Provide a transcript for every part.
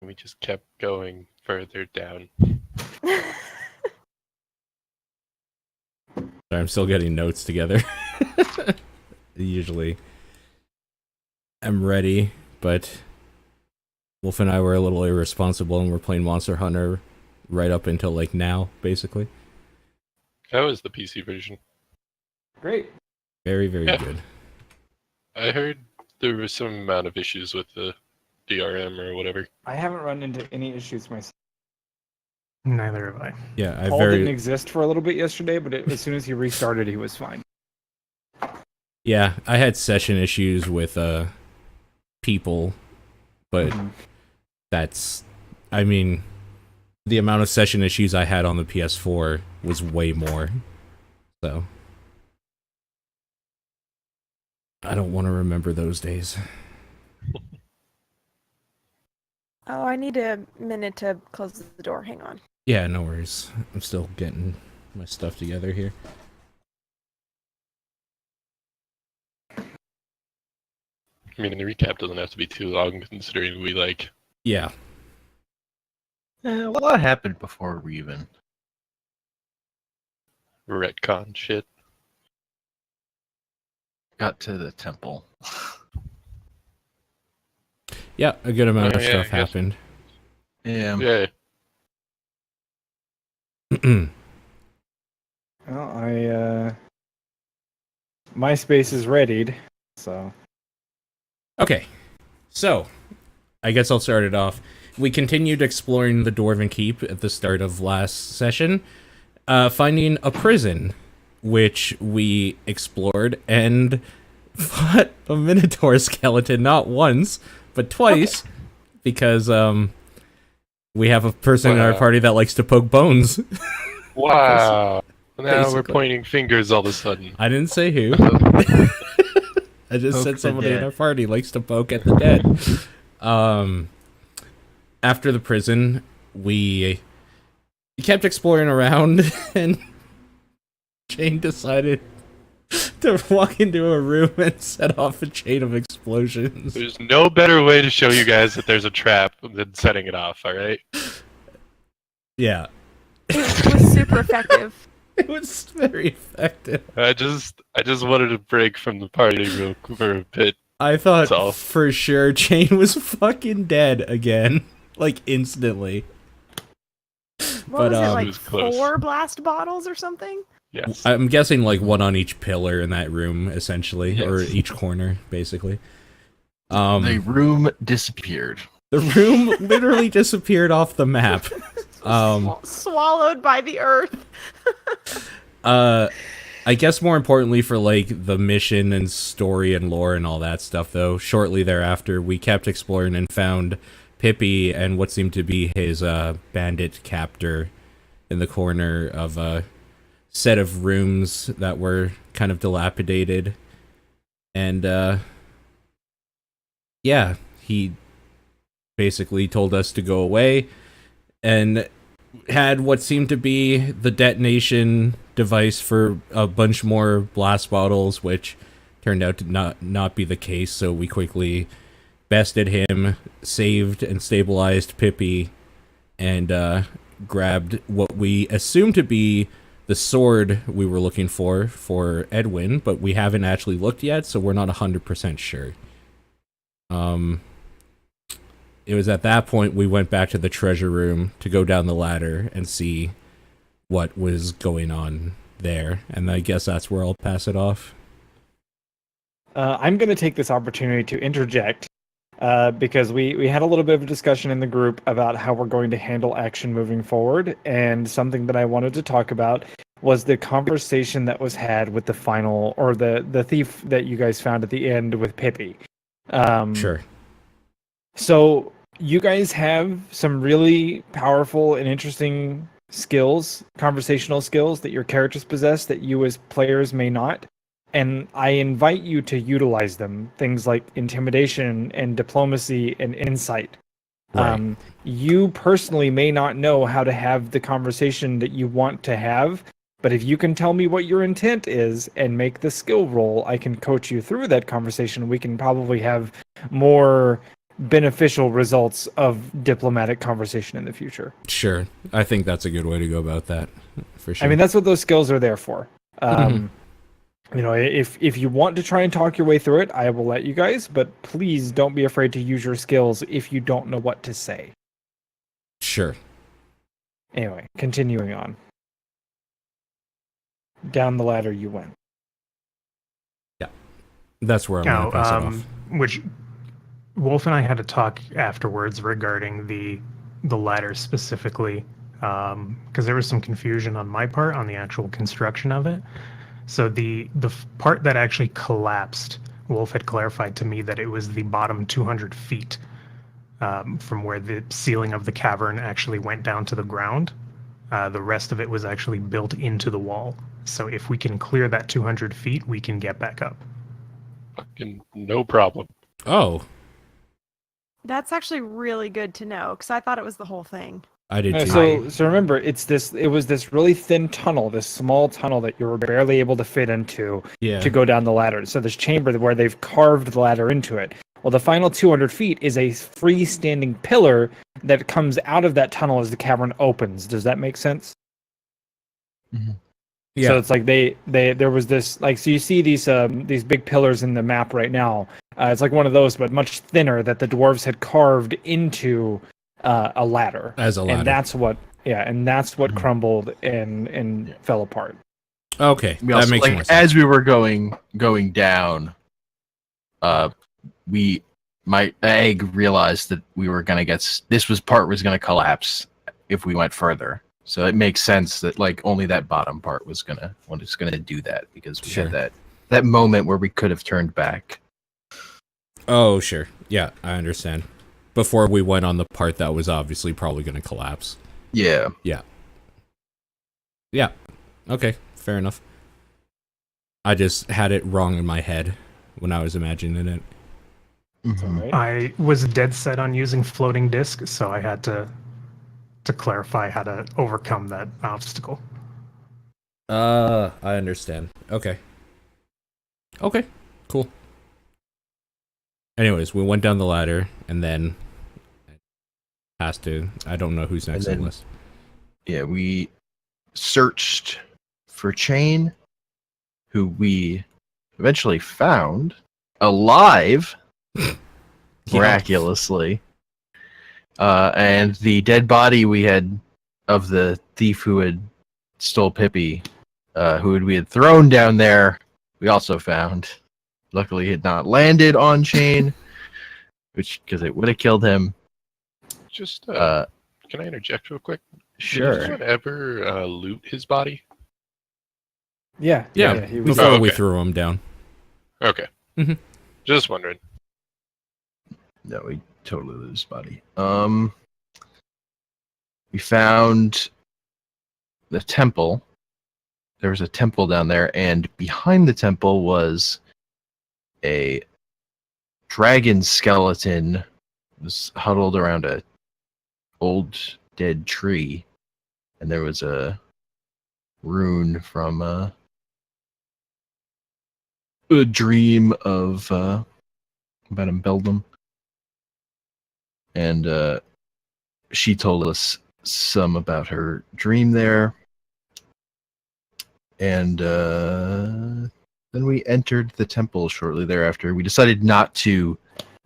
We just kept going further down. I'm still getting notes together. Usually I'm ready, but Wolf and I were a little irresponsible and we're playing Monster Hunter right up until like now, basically. That was the PC version. Great. Very, very good. I heard there was some amount of issues with the DRM or whatever. I haven't run into any issues myself. Neither have I. Yeah, Paul didn't exist for a little bit yesterday, but as soon as he restarted, he was fine. Yeah, I had session issues with people, but that's, I mean, the amount of session issues I had on the PS4 was way more. So I don't want to remember those days. Oh, I need a minute to close the door. Hang on. Yeah, no worries. I'm still getting my stuff together here. I mean, the recap doesn't have to be too long considering we Yeah. What happened before we even retcon shit. got to the temple? Yeah, a good amount of yeah, stuff I guess. happened. Yeah. Well, my space is readied, so. Okay, so I guess I'll start it off. We continued exploring the Dwarven Keep at the start of last session, finding a prison, which we explored and fought a Minotaur skeleton not once, but twice, because we have a person in our party that likes to poke bones. Wow. Now we're Basically. pointing fingers all of a sudden. I didn't say who. I just Poke said the somebody in dead. our party likes to poke at the dead. After the prison, we kept exploring around, and Jane decided to walk into a room and set off a chain of explosions. There's no better way to show you guys that there's a trap than setting it off, alright? Yeah, It was super effective. it was very effective. I just wanted to break from the party real for a bit. I thought So- for sure Jane was fucking dead again, like instantly. What was it, it like was close. 4 blast bottles or something? Yes. I'm guessing like one on each pillar in that room, essentially, or Yes. each corner, basically. The room disappeared. The room literally disappeared off the map. Swallowed by the earth. I guess more importantly for like the mission and story and lore and all that stuff, though, shortly thereafter we kept exploring and found Pippi and what seemed to be his bandit captor in the corner of a set of rooms that were kind of dilapidated. And yeah, he basically told us to go away and had what seemed to be the detonation device for a bunch more blast bottles, which turned out to not be the case, so we quickly bested him, saved and stabilized Pippi, and grabbed what we assumed to be the sword we were looking for Edwin, but we haven't actually looked yet, so we're not 100% sure. It was at that point we went back to the treasure room to go down the ladder and see what was going on there, and I guess that's where I'll pass it off. I'm going to take this opportunity to interject because we had a little bit of a discussion in the group about how we're going to handle action moving forward, and something that I wanted to talk about was the conversation that was had with the final, or the thief that you guys found at the end with Pippi. Sure. So you guys have some really powerful and interesting skills, conversational skills that your characters possess that you as players may not. And I invite you to utilize them. Things like intimidation and diplomacy and insight. Right. You personally may not know how to have the conversation that you want to have, but if you can tell me what your intent is and make the skill roll, I can coach you through that conversation. We can probably have more beneficial results of diplomatic conversation in the future. Sure. I think that's a good way to go about that, for sure. I mean, that's what those skills are there for. Mhm. You know, if you want to try and talk your way through it, I will let you guys, but please don't be afraid to use your skills if you don't know what to say. Sure. Anyway, continuing on. Down the ladder you went. That's where I'm going to pass it off. Which Wolf and I had a talk afterwards regarding the ladder specifically, because there was some confusion on my part on the actual construction of it. So the part that actually collapsed, Wolf had clarified to me that it was the bottom 200 feet from where the ceiling of the cavern actually went down to the ground. The rest of it was actually built into the wall. So if we can clear that 200 feet, we can get back up. Fucking no problem. Oh, That's actually really good to know, because I thought it was the whole thing. I did too. So remember, it was this really thin tunnel, this small tunnel that you were barely able to fit into Yeah. to go down the ladder. So this chamber where they've carved the ladder into it. Well, the final 200 feet is a freestanding pillar that comes out of that tunnel as the cavern opens. Does that make sense? Yeah. So it's like there was this, like, so you see these big pillars in the map right now. It's like one of those, but much thinner, that the dwarves had carved into a ladder. As a ladder. And that's what crumbled and fell apart. Okay, We that also, makes like, more sense. as we were going down, my egg realized that we were gonna part was gonna collapse if we went further. So it makes sense that like only that bottom part was gonna do that, because we Sure. had that moment where we could have turned back. Oh, sure. Yeah, I understand. Before we went on the part that was obviously probably going to collapse. Yeah. Yeah. Okay, fair enough. I just had it wrong in my head when I was imagining it. Mhm. Right? I was dead set on using floating disc, so I had to clarify how to overcome that obstacle. I understand. Okay. Okay, cool. Anyways, we went down the ladder, and then I don't know who's next And on the then- list. Yeah, we searched for Chain, who we eventually found alive, miraculously. And the dead body we had of the thief who had stole Pippi, we had thrown down there, we also found. Luckily, he had not landed on Chain, because it would have killed him. Just Uh, can I interject real quick? Did Sure. anyone ever loot his body? Yeah. Yeah, He was, before we okay. threw him down. Okay. Mhm. Just wondering. No, we totally lose his body. We found the temple. There was a temple down there, and behind the temple was a dragon skeleton. It was huddled around a old dead tree, and there was a rune from a dream of about Beldum. And she told us some about her dream there. And then we entered the temple shortly thereafter. We decided not to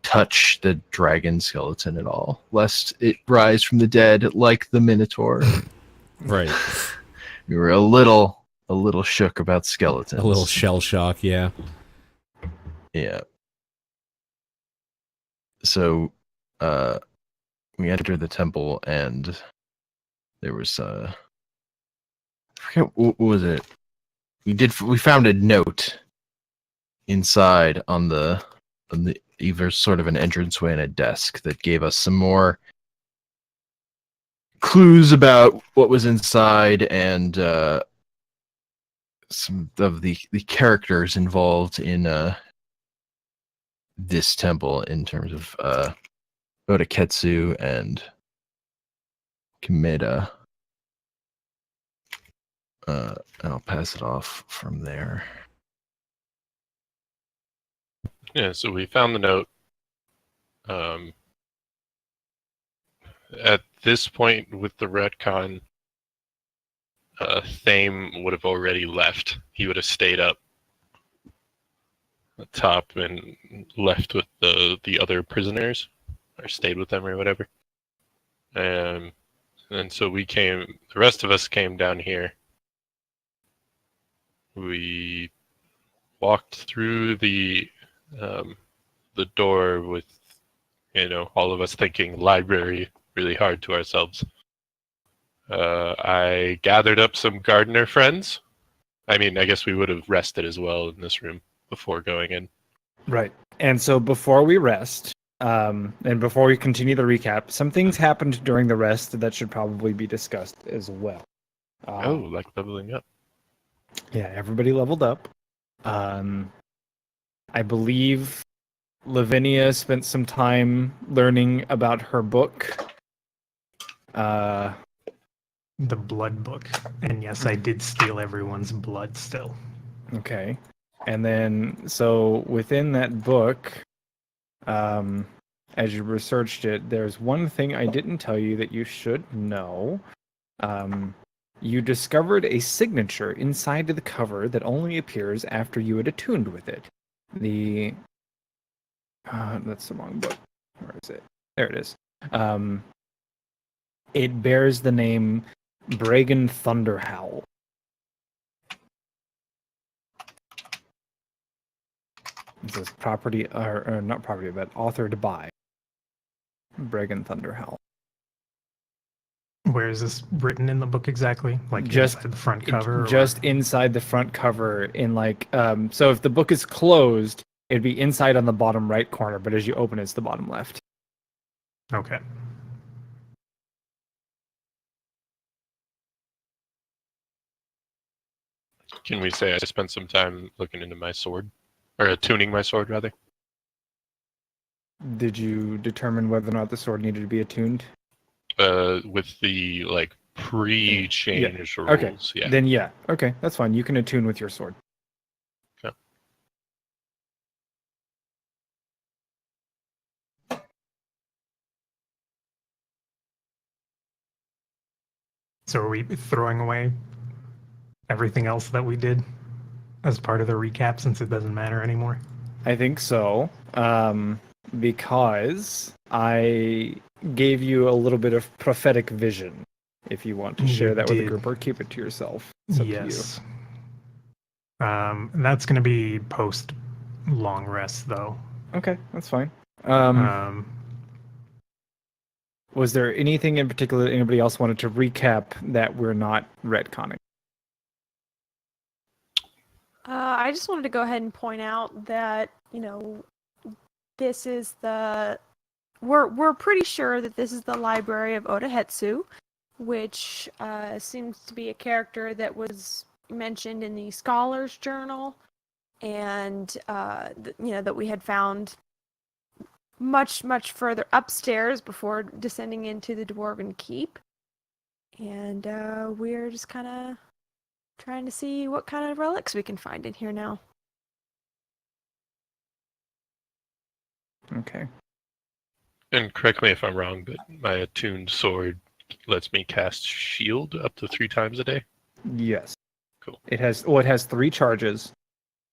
touch the dragon skeleton at all, lest it rise from the dead like the Minotaur. Right. We were a little shook about skeletons. A little shell shock, yeah. Yeah. So, we entered the temple, and there was I forget what was it. We found a note inside on the either sort of an entranceway and a desk that gave us some more clues about what was inside, and some of the characters involved in this temple, in terms of Otaketsu and Kimeda. I'll pass it off from there. Yeah, so we found the note. At this point with the retcon, Thame would have already left. He would have stayed up top and left with the other prisoners, or stayed with them or whatever. And so the rest of us came down here. We walked through the door with, all of us thinking library really hard to ourselves. I gathered up some gardener friends. I mean, I guess we would have rested as well in this room before going in. Right. And so before we rest, and before we continue the recap, some things happened during the rest that should probably be discussed as well. Like leveling up. Yeah, everybody leveled up. I believe Lavinia spent some time learning about her book. The blood book. And yes, I did steal everyone's blood still. Okay. And then, so within that book, as you researched it, there's one thing I didn't tell you that you should know. You discovered a signature inside of the cover that only appears after you had attuned with it. That's the wrong book. Where is it? There it is. It bears the name Bragan Thunderhowl. It says property, or not property, but authored by Bragan Thunderhowl. Where is this written in the book exactly? Like Just inside the front cover? Just inside the front cover in so if the book is closed, it'd be inside on the bottom right corner, but as you open it, it's the bottom left. Okay. Can we say I spent some time looking into my sword? Or attuning my sword, rather? Did you determine whether or not the sword needed to be attuned? With the, pre-change rules. Okay. Yeah. Then yeah. Okay, that's fine. You can attune with your sword. Okay. So are we throwing away everything else that we did as part of the recap since it doesn't matter anymore? I think so. Because I gave you a little bit of prophetic vision. If you want to share You that with the did. group or keep it to yourself. It's up Yes. That's going to be post long rest, though. to you. Okay, that's fine. Um, Was there anything in particular that anybody else wanted to recap that we're not retconning? I just wanted to go ahead and point out that, this is we're pretty sure that this is the library of Odahetsu, which seems to be a character that was mentioned in the Scholar's Journal, and that we had found much, much further upstairs before descending into the Dwarven Keep. And we're just kind of trying to see what kind of relics we can find in here now. Okay. And correct me if I'm wrong, but my attuned sword lets me cast shield up to 3 times a day. Yes. Cool. It has 3 charges,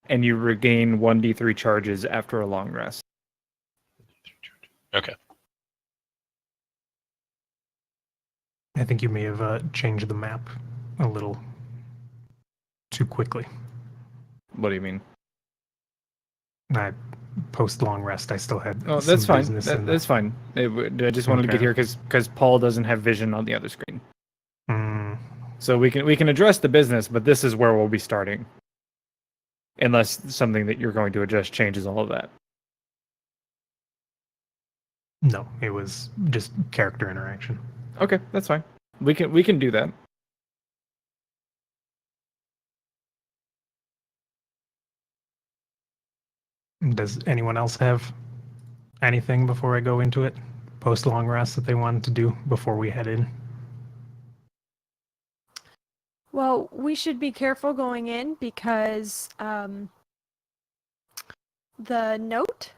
and you regain 1d3 charges after a long rest. Okay. I think you may have changed the map a little too quickly. What do you mean? Post long rest, I still had. Oh, some that's fine. business in That's fine. I just wanted to get Okay. here because Paul doesn't have vision on the other screen, Mm, so we can address the business, but this is where we'll be starting, unless something that you're going to adjust changes all of that. no, it was just character interaction. Okay, that's fine. We can do that. Does anyone else have anything before I go into it? Post long rest that they wanted to do before we head in? Well, we should be careful going in because the note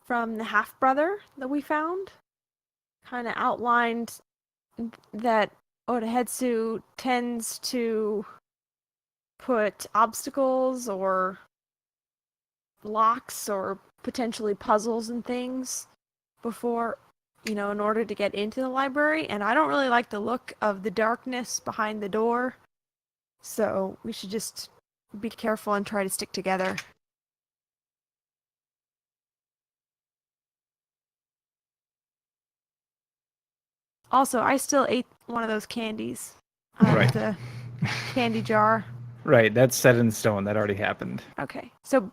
from the half-brother that we found kind of outlined that Odahetsu tends to put obstacles or locks or potentially puzzles and things before, in order to get into the library. And I don't really like the look of the darkness behind the door. So we should just be careful and try to stick together. Also, I still ate one of those candies out of Right. the candy jar. Right, that's set in stone. That already happened. Okay. So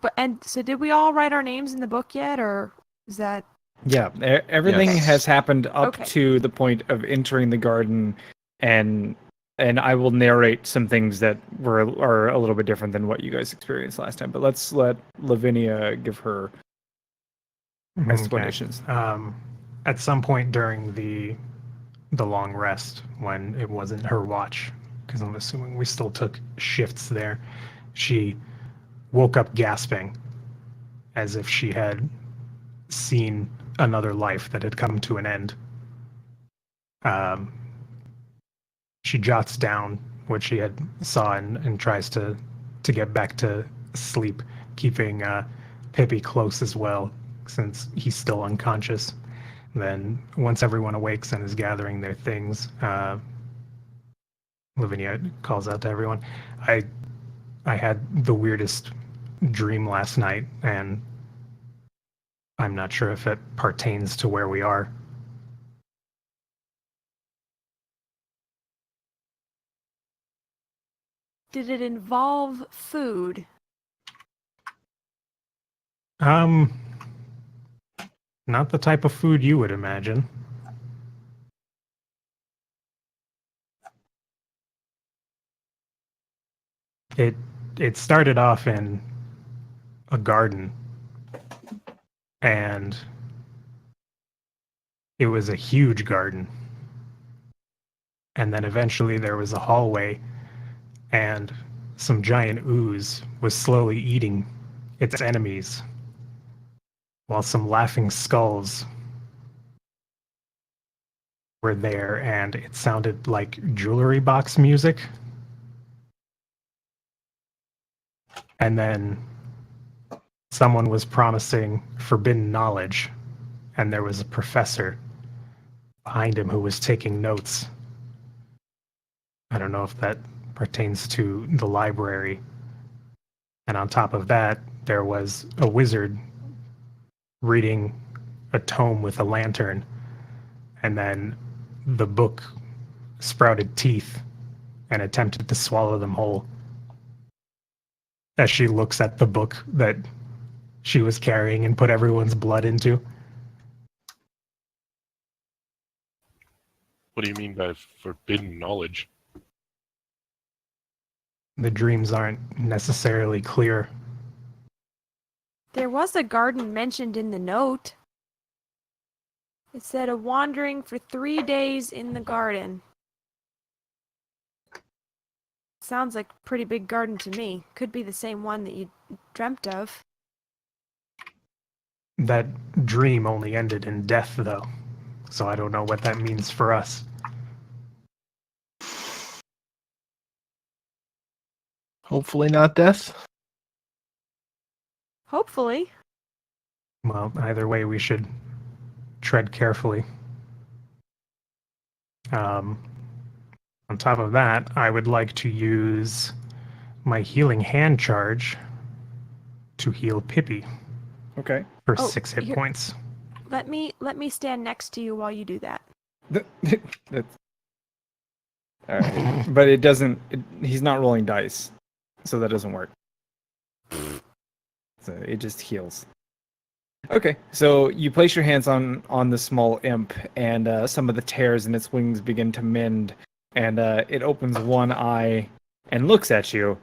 did we all write our names in the book yet, or is that? Yeah, everything Yes. has happened up Okay. to the point of entering the garden, and I will narrate some things that are a little bit different than what you guys experienced last time. But let's let Lavinia give her Okay. explanations. At some point during the long rest, when it wasn't her watch, because I'm assuming we still took shifts there, she woke up gasping as if she had seen another life that had come to an end. She jots down what she had saw and tries to get back to sleep, keeping Pippi close as well, since he's still unconscious. Then, once everyone awakes and is gathering their things, Lavinia calls out to everyone, I had the weirdest dream last night, and I'm not sure if it pertains to where we are. Did it involve food? Not the type of food you would imagine. It started off in a garden, and it was a huge garden. And then eventually there was a hallway, and some giant ooze was slowly eating its enemies, while some laughing skulls were there, and it sounded like jewelry box music. And then someone was promising forbidden knowledge, and there was a professor behind him who was taking notes. I don't know if that pertains to the library. And on top of that, there was a wizard reading a tome with a lantern, and then the book sprouted teeth and attempted to swallow them whole. As she looks at the book that she was carrying and put everyone's blood into. What do you mean by forbidden knowledge? The dreams aren't necessarily clear. There was a garden mentioned in the note. It said a wandering for 3 days in the garden. Sounds like a pretty big garden to me. Could be the same one that you dreamt of. That dream only ended in death, though, so I don't know what that means for us. Hopefully not death. Hopefully. Well, either way, we should tread carefully. On top of that, I would like to use my healing hand charge to heal Pippi Okay. for Oh, 6 hit here- points. Let me stand next to you while you do that. That's... All right. But it doesn't. He's not rolling dice, so that doesn't work. So it just heals. Okay, so you place your hands on the small imp, and some of the tears in its wings begin to mend, and it opens one eye and looks at you,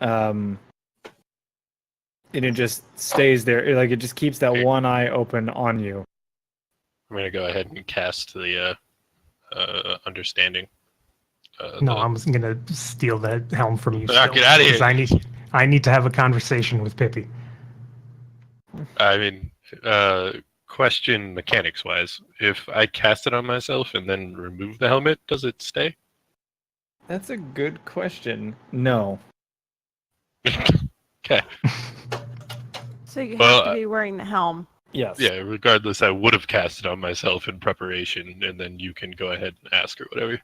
and it just stays there. It just keeps that one eye open on you. I'm gonna go ahead and cast the understanding. No, I'm going to steal the helm from you. Ah, still, get outta here. because I need to have a conversation with Pippi. I mean, Question mechanics wise. If I cast it on myself and then remove the helmet, does it stay? That's a good question. No. Okay. So you Well, have to be wearing the helm. Yes. Yeah, regardless, I would have cast it on myself in preparation, and then you can go ahead and ask or whatever.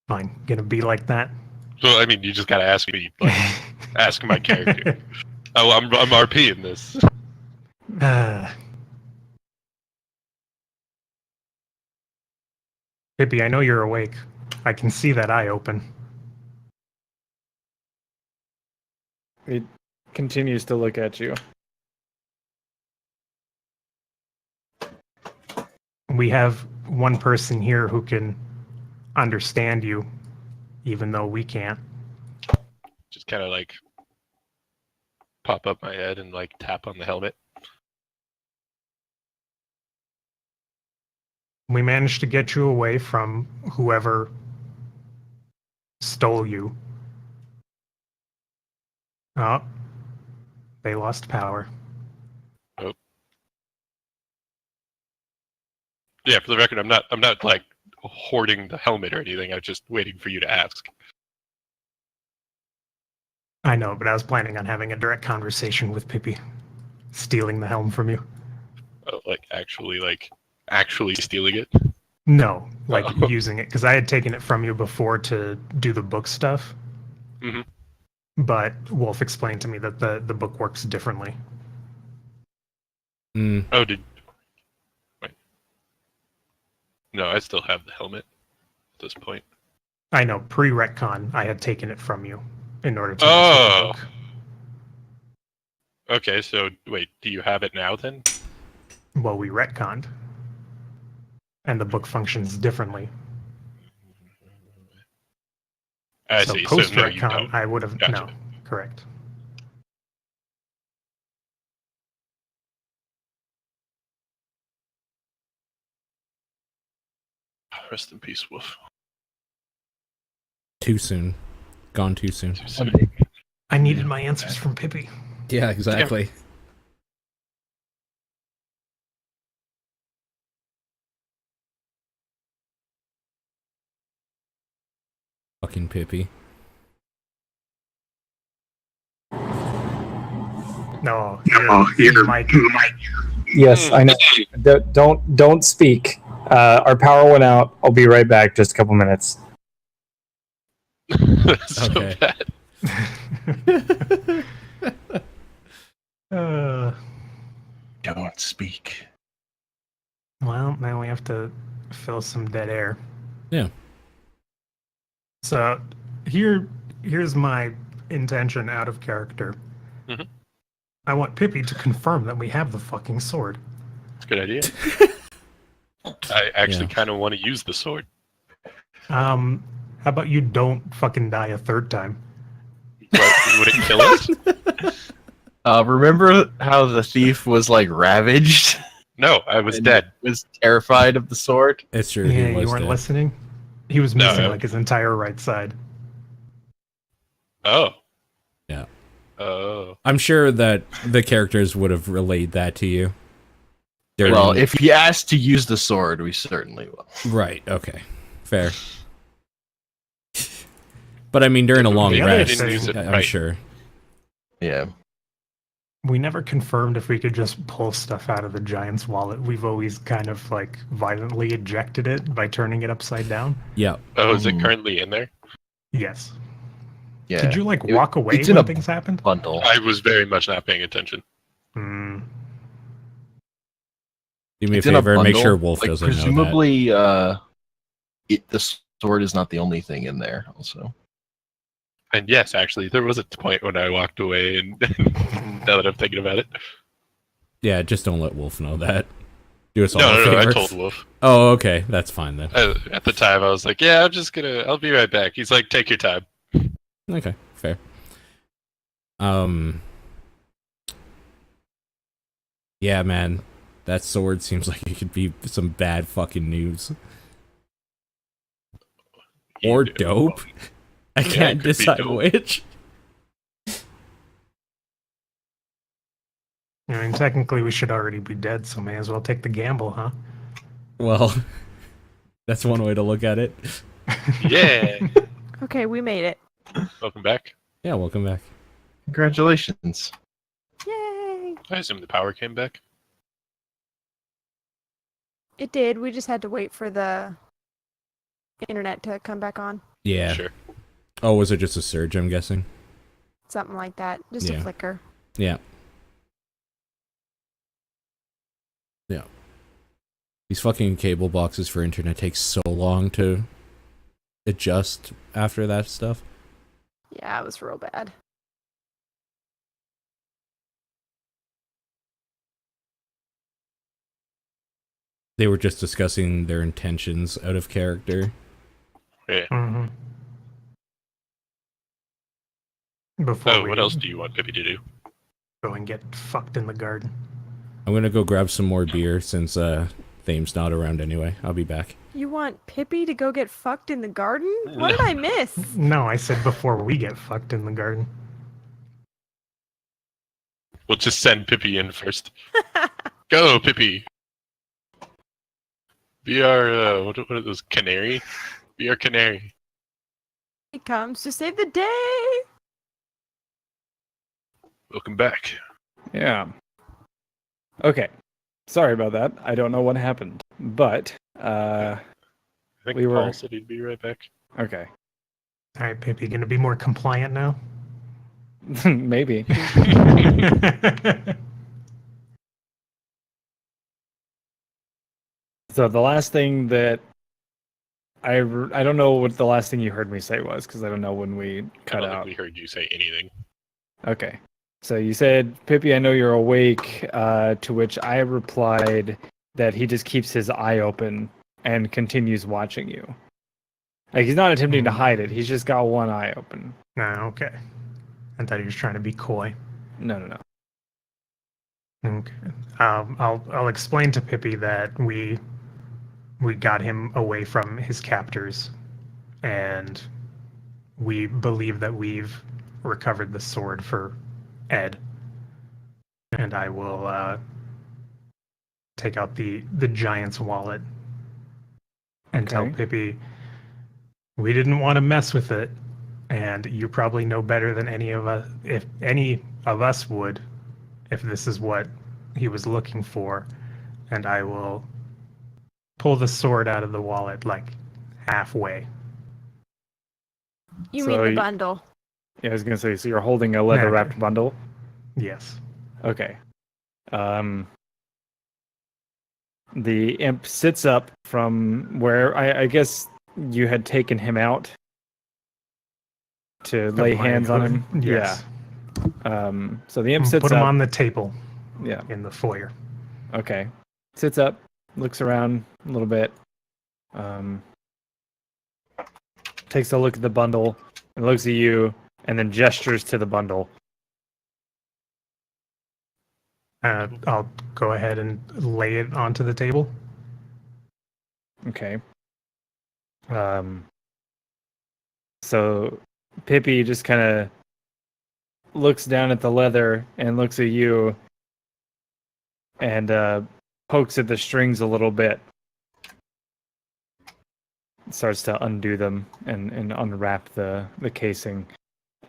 Fine, gonna be like that. So, I mean, you just gotta ask me, like, ask my character. Oh, I'm RP in this. Pippi, I know you're awake. I can see that eye open. It continues to look at you. We have one person here who can understand you, even though we can't. Just kind of like pop up my head and like tap on the helmet. We managed to get you away from whoever stole you. Oh, they lost power. Yeah, for the record, I'm not like hoarding the helmet or anything. I'm just waiting for you to ask. I know, but I was planning on having a direct conversation with Pippi, stealing the helm from you. Oh, actually stealing it. No, like Oh. using it, because I had taken it from you before to do the book stuff. Mhm. But Wolf explained to me that the book works differently. Mm, Oh, wait. No, I still have the helmet at this point. I know, pre-retcon, I had taken it from you in order to use Oh. the book. Okay, so wait, do you have it now then? Well, we retconned. And the book functions differently. I So see. post So no, you retcon, don't. I would have Gotcha. no, correct. Rest in peace, Wolf. too soon. Gone too soon. Too soon. I needed my answers from Pippi. Yeah, exactly. Fucking Pippi. No, you're Mike. Yes, I know. Don't speak. Our power went out. I'll be right back. Just a couple minutes. So Okay. bad. Don't speak. Well, now we have to fill some dead air. Yeah. So here's my intention out of character. Mhm. I want Pippi to confirm that we have the fucking sword. It's a good idea. I actually kind of want to use the sword. How about you don't fucking die a third time? What, would it kill us? Remember how the thief was like ravaged? No, I was and dead. Was terrified of the sword. It's true. Yeah, he was you weren't dead. listening. He was No, missing I- like his entire right side. Oh. Yeah. Oh. I'm sure that the characters would have relayed that to you. During- Well, if he asked to use the sword, we certainly will. Right. Okay. Fair. But I mean, during a long The other rest, thing- use it I'm right. sure. Yeah. We never confirmed if we could just pull stuff out of the giant's wallet. We've always kind of like violently ejected it by turning it upside down. Yeah. Oh, is it Ooh. currently in there? Yes. Yeah. Did you like It- walk away it's in when a things happened? bundle? I was very much not paying attention. Hmm. Do me a It's in a favor and make bundle. sure Wolf Like, doesn't know that. presumably, the sword is not the only thing in there. Also, And yes, actually, there was a point when I walked away, and now that I'm thinking about it. Yeah, just don't let Wolf know that. Do us all No, a no, favor. no, I told Wolf. Oh, okay. That's fine then. At the time, I was like, yeah, I'll be right back. He's like, take your time. Okay, fair. Yeah, man. That sword seems like it could be some bad fucking news. Or dope. I Yeah, it can't could be decide dope. which. I mean, technically we should already be dead, so may as well take the gamble, huh? Well, that's one way to look at it. Yeah. Okay, we made it. Welcome back. Yeah, welcome back. Congratulations. Yay! I assume the power came back. It did. We just had to wait for the internet to come back on. Yeah. Sure. Oh, was it just a surge, I'm guessing? Something like that. Just Yeah. a flicker. Yeah. Yeah. These fucking cable boxes for internet take so long to adjust after that stuff. Yeah, it was real bad. They were just discussing their intentions out of character. Yeah. Mm-hmm. Before Oh, we what else do you want Pippi to do? go and get fucked in the garden. I'm gonna go grab some more beer since Thame's not around anyway. I'll be back. You want Pippi to go get fucked in the garden? What did I miss? No, I said before we get fucked in the garden. We'll just send Pippi in first. Go, Pippi. Be our, what are those, canary? Be our canary. He comes to save the day. Welcome back. Yeah. Okay. Sorry about that. I don't know what happened, but I think We were- Paul said he'd be right back. okay. All right, Pippi, gonna be more compliant now? Maybe. So the last thing that I don't know what the last thing you heard me say was because I don't know when we I cut don't out. think we heard you say anything. Okay. So you said, Pippi, I know you're awake, to which I replied that he just keeps his eye open and continues watching you. Like, he's not attempting to hide it. He's just got one eye open. Okay. I thought he was trying to be coy. No. Okay. I'll explain to Pippi that we got him away from his captors, and we believe that we've recovered the sword for Ed. And I will take out the giant's wallet and tell Okay. Pippi we didn't want to mess with it, and you probably know better than any of us, if any of us would, if this is what he was looking for. And I will pull the sword out of the wallet like halfway. You So mean the you- bundle? Yeah, I was gonna say. So you're holding a leather-wrapped bundle. Yes. Okay. The imp sits up from where I guess you had taken him out to lay Of my hands on hood- him. Yes. Yeah. So the imp sits Put him up. on the table Yeah. in the foyer. Okay. Sits up, looks around a little bit, takes a look at the bundle, and looks at you, and then gestures to the bundle. I'll go ahead and lay it onto the table. Okay. So Pippi just kind of looks down at the leather and looks at you and pokes at the strings a little bit. Starts to undo them and unwrap the casing.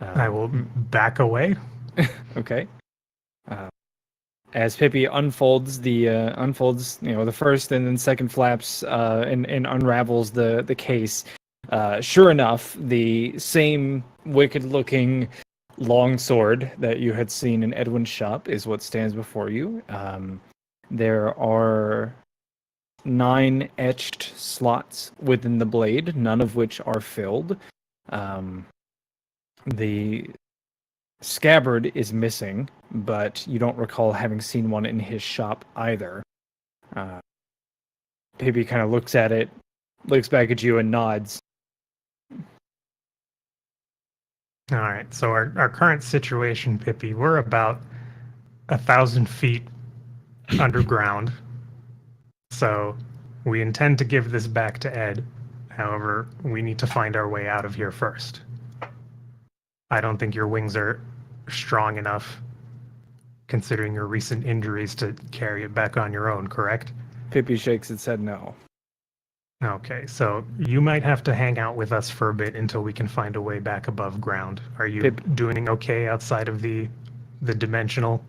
I will back away. Okay. As Pippi unfolds the the first and then second flaps and unravels the case, sure enough, the same wicked-looking long sword that you had seen in Edwin's shop is what stands before you. There are 9 etched slots within the blade, none of which are filled. The scabbard is missing, but you don't recall having seen one in his shop either. Pippi kind of looks at it, looks back at you, and nods. All right. So our current situation, Pippi, we're about 1,000 feet underground. So we intend to give this back to Ed. However, we need to find our way out of here first. I don't think your wings are strong enough considering your recent injuries, to carry it back on your own, correct? Pippi shakes its head no. Okay, so you might have to hang out with us for a bit until we can find a way back above ground. Are you Pip- doing okay outside of the dimensional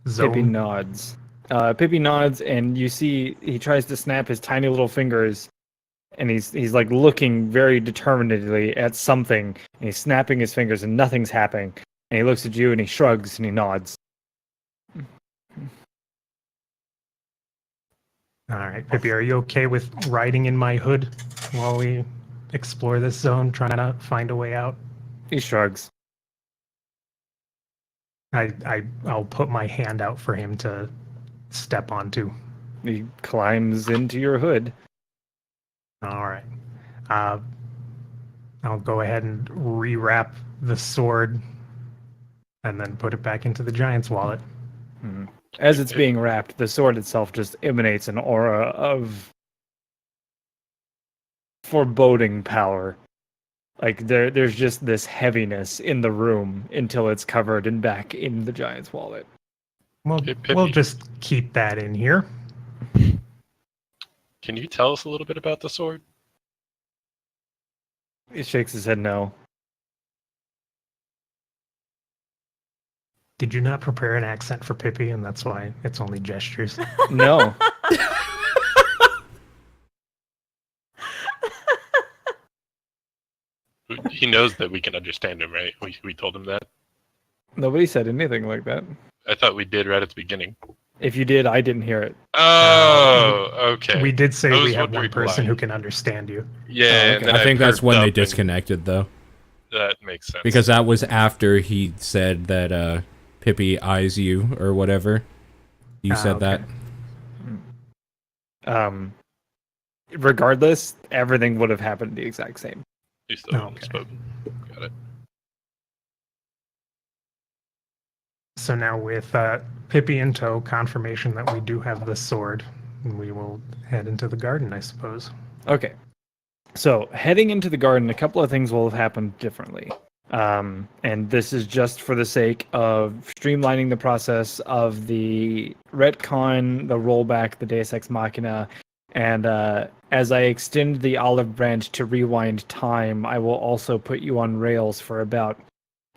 Pippi zone? nods. Pippi nods, and you see he tries to snap his tiny little fingers, and he's like looking very determinedly at something, and he's snapping his fingers, and nothing's happening. And he looks at you, and he shrugs, and he nods. All right, Pippi, are you okay with riding in my hood while we explore this zone, trying to find a way out? He shrugs. I'll put my hand out for him to step onto. He climbs into your hood. All right. I'll go ahead and rewrap the sword and then put it back into the giant's wallet. As it's being wrapped, the sword itself just emanates an aura of foreboding power. Like there's just this heaviness in the room until it's covered and back in the giant's wallet. Well, Hey, Pippi. we'll just keep that in here. Can you tell us a little bit about the sword? He shakes his head no. Did you not prepare an accent for Pippi, and that's why it's only gestures? No. He knows that we can understand him, right? We told him that. Nobody said anything like that. I thought we did right at the beginning. If you did, I didn't hear it. Oh, okay. We did say I was we have one wondering person why. who can understand you. Yeah, okay. and then I think that's perked when up they and disconnected, though. That makes sense. Because that was after he said that Pippi eyes you or whatever. You said okay. that. Regardless, everything would have happened the exact same. You still haven't Okay. spoken. Got it. So now with Pippi in tow, confirmation that we do have the sword, we will head into the garden, I suppose. Okay. So, heading into the garden, a couple of things will have happened differently. And this is just for the sake of streamlining the process of the retcon, the rollback, the Deus Ex Machina, and as I extend the olive branch to rewind time, I will also put you on rails for about,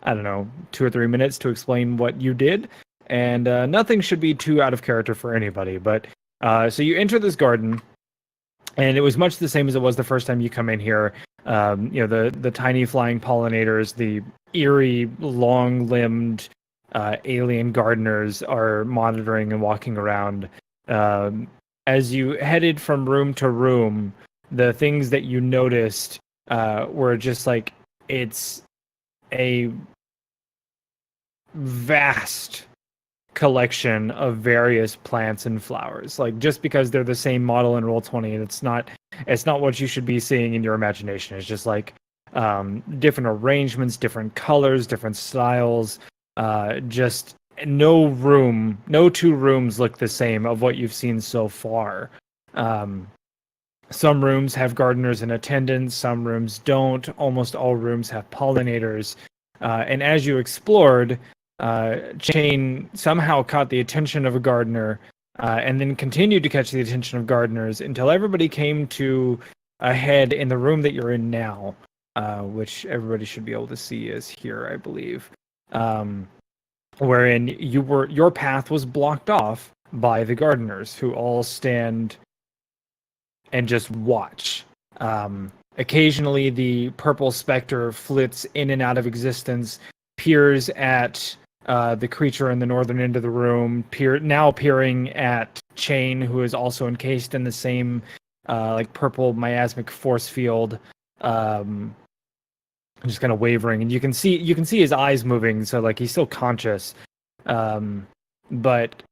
I don't know, 2 or 3 minutes to explain what you did. And nothing should be too out of character for anybody. But so you enter this garden, and it was much the same as it was the first time you come in here. You know, the tiny flying pollinators, the eerie, long-limbed alien gardeners are monitoring and walking around. As you headed from room to room, the things that you noticed were just like, it's a vast collection of various plants and flowers. Like, just because they're the same model in Roll20, it's not what you should be seeing in your imagination. It's just like different arrangements, different colors, different styles. Just no two rooms look the same of what you've seen so far. Some rooms have gardeners in attendance, some rooms don't. Almost all rooms have pollinators. And as you explored, Chain somehow caught the attention of a gardener, and then continued to catch the attention of gardeners until everybody came to a head in the room that you're in now, which everybody should be able to see is here, I believe. Wherein your path was blocked off by the gardeners, who all stand and just watch. Occasionally, the purple specter flits in and out of existence, peers at the creature in the northern end of the room, now peering at Chain, who is also encased in the same like purple miasmic force field, just kind of wavering, and you can see his eyes moving, so like he's still conscious, but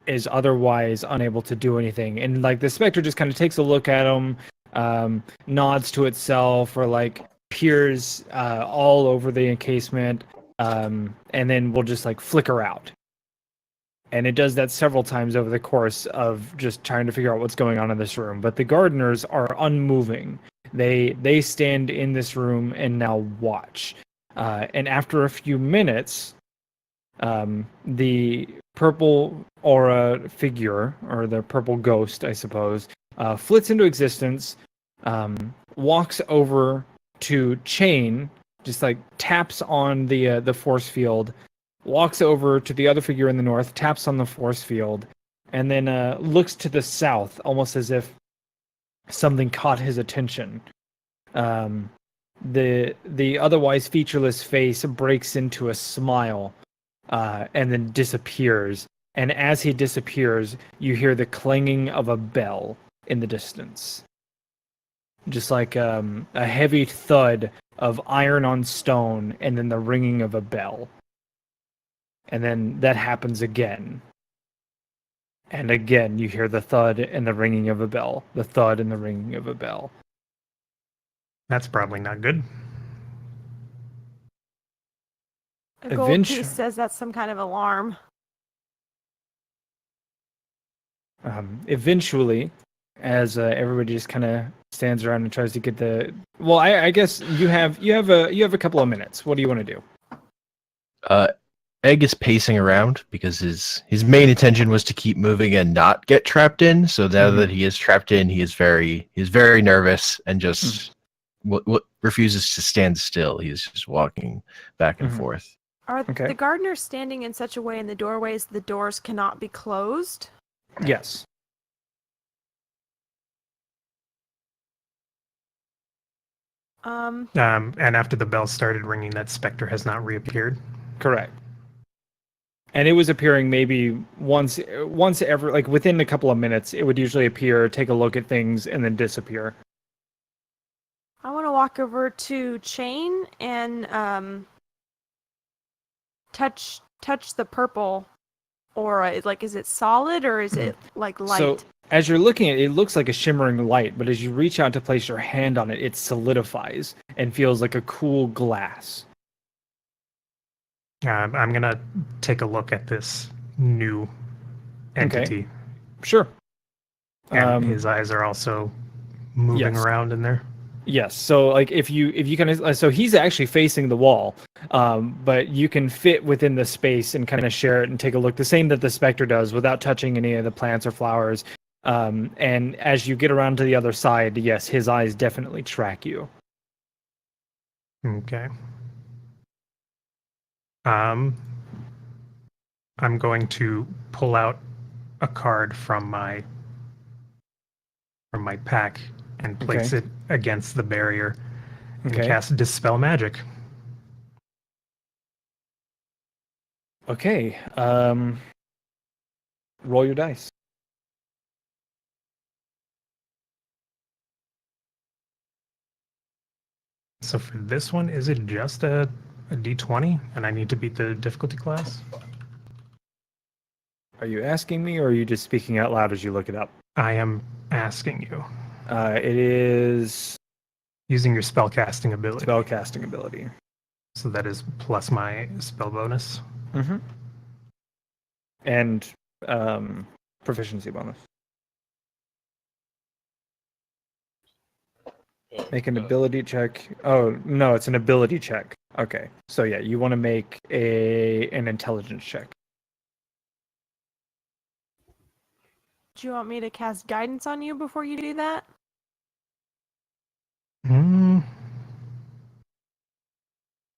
is otherwise unable to do anything. And like the specter just kind of takes a look at him, nods to itself, or like peers all over the encasement, and then will just like flicker out. And it does that several times over the course of just trying to figure out what's going on in this room. But the gardeners are unmoving. They stand in this room and now watch. And after a few minutes, The purple aura figure, or the purple ghost, I suppose, flits into existence, walks over to Chain, just like taps on the force field, walks over to the other figure in the north, taps on the force field, and then looks to the south, almost as if something caught his attention. The otherwise featureless face breaks into a smile, and then disappears. And as he disappears, you hear the clanging of a bell in the distance. Just like a heavy thud of iron on stone, and then the ringing of a bell. And then that happens again. And again, you hear the thud and the ringing of a bell. The thud and the ringing of a bell. That's probably not good. A gold Eventually- piece says that's some kind of alarm. Eventually, as everybody just kind of stands around and tries to get the. Well, I guess you have a couple of minutes. What do you want to do? Egg is pacing around because his main intention was to keep moving and not get trapped in. So now that he is trapped in, he's very nervous and just refuses to stand still. He's just walking back and forth. Are Okay. the gardeners standing in such a way in the doorways the doors cannot be closed? Yes. Um, And after the bell started ringing, that specter has not reappeared. Correct. And it was appearing maybe once every, like within a couple of minutes, it would usually appear, take a look at things, and then disappear. I want to walk over to Chain and touch the purple aura. Like, is it solid or is it like light? So as you're looking at it, it looks like a shimmering light, but as you reach out to place your hand on it, it solidifies and feels like a cool glass. I'm going to take a look at this new entity. Sure. And his eyes are also moving yes. around in there. Yes. So like if you kind of, so he's actually facing the wall, but you can fit within the space and kind of share it and take a look, the same that the specter does without touching any of the plants or flowers. And as you get around to the other side, yes, his eyes definitely track you. Okay. I'm going to pull out a card from my pack and place it against the barrier and cast Dispel Magic. Okay. Roll your dice. So for this one, is it just a D20 and I need to beat the difficulty class? Are you asking me, or are you just speaking out loud as you look it up? I am asking you. It is Using your spellcasting ability. spellcasting ability. So that is plus my spell bonus. Mm-hmm. And proficiency bonus. Make an ability check. Oh, no, it's an ability check. Okay. So yeah, you want to make an intelligence check. Do you want me to cast guidance on you before you do that?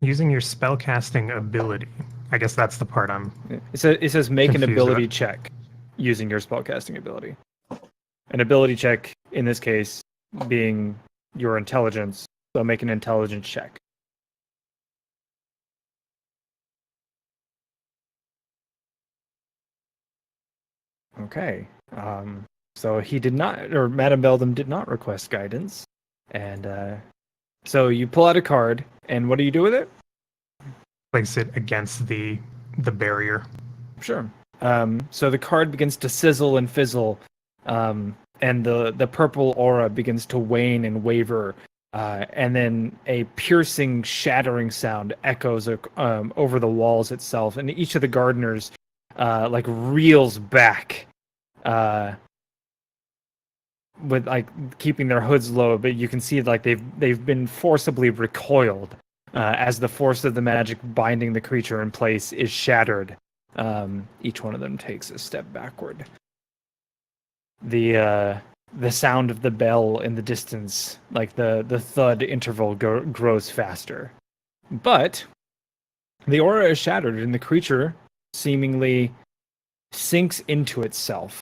Using your spellcasting ability. I guess that's the part I'm... It says make an confused ability about. check using your spellcasting ability. An ability check, in this case, being your intelligence. So make an intelligence check. Okay. So he did not, or Madame Beldam did not request guidance. And so you pull out a card, and what do you do with it? Place it against the barrier. Sure. So the card begins to sizzle and fizzle, and the purple aura begins to wane and waver, and then a piercing, shattering sound echoes over the walls itself, and each of the gardeners like reels back, with like keeping their hoods low, but you can see like they've been forcibly recoiled as the force of the magic binding the creature in place is shattered. Each one of them takes a step backward. The sound of the bell in the distance, like the thud interval, grows faster. But the aura is shattered, and the creature seemingly sinks into itself.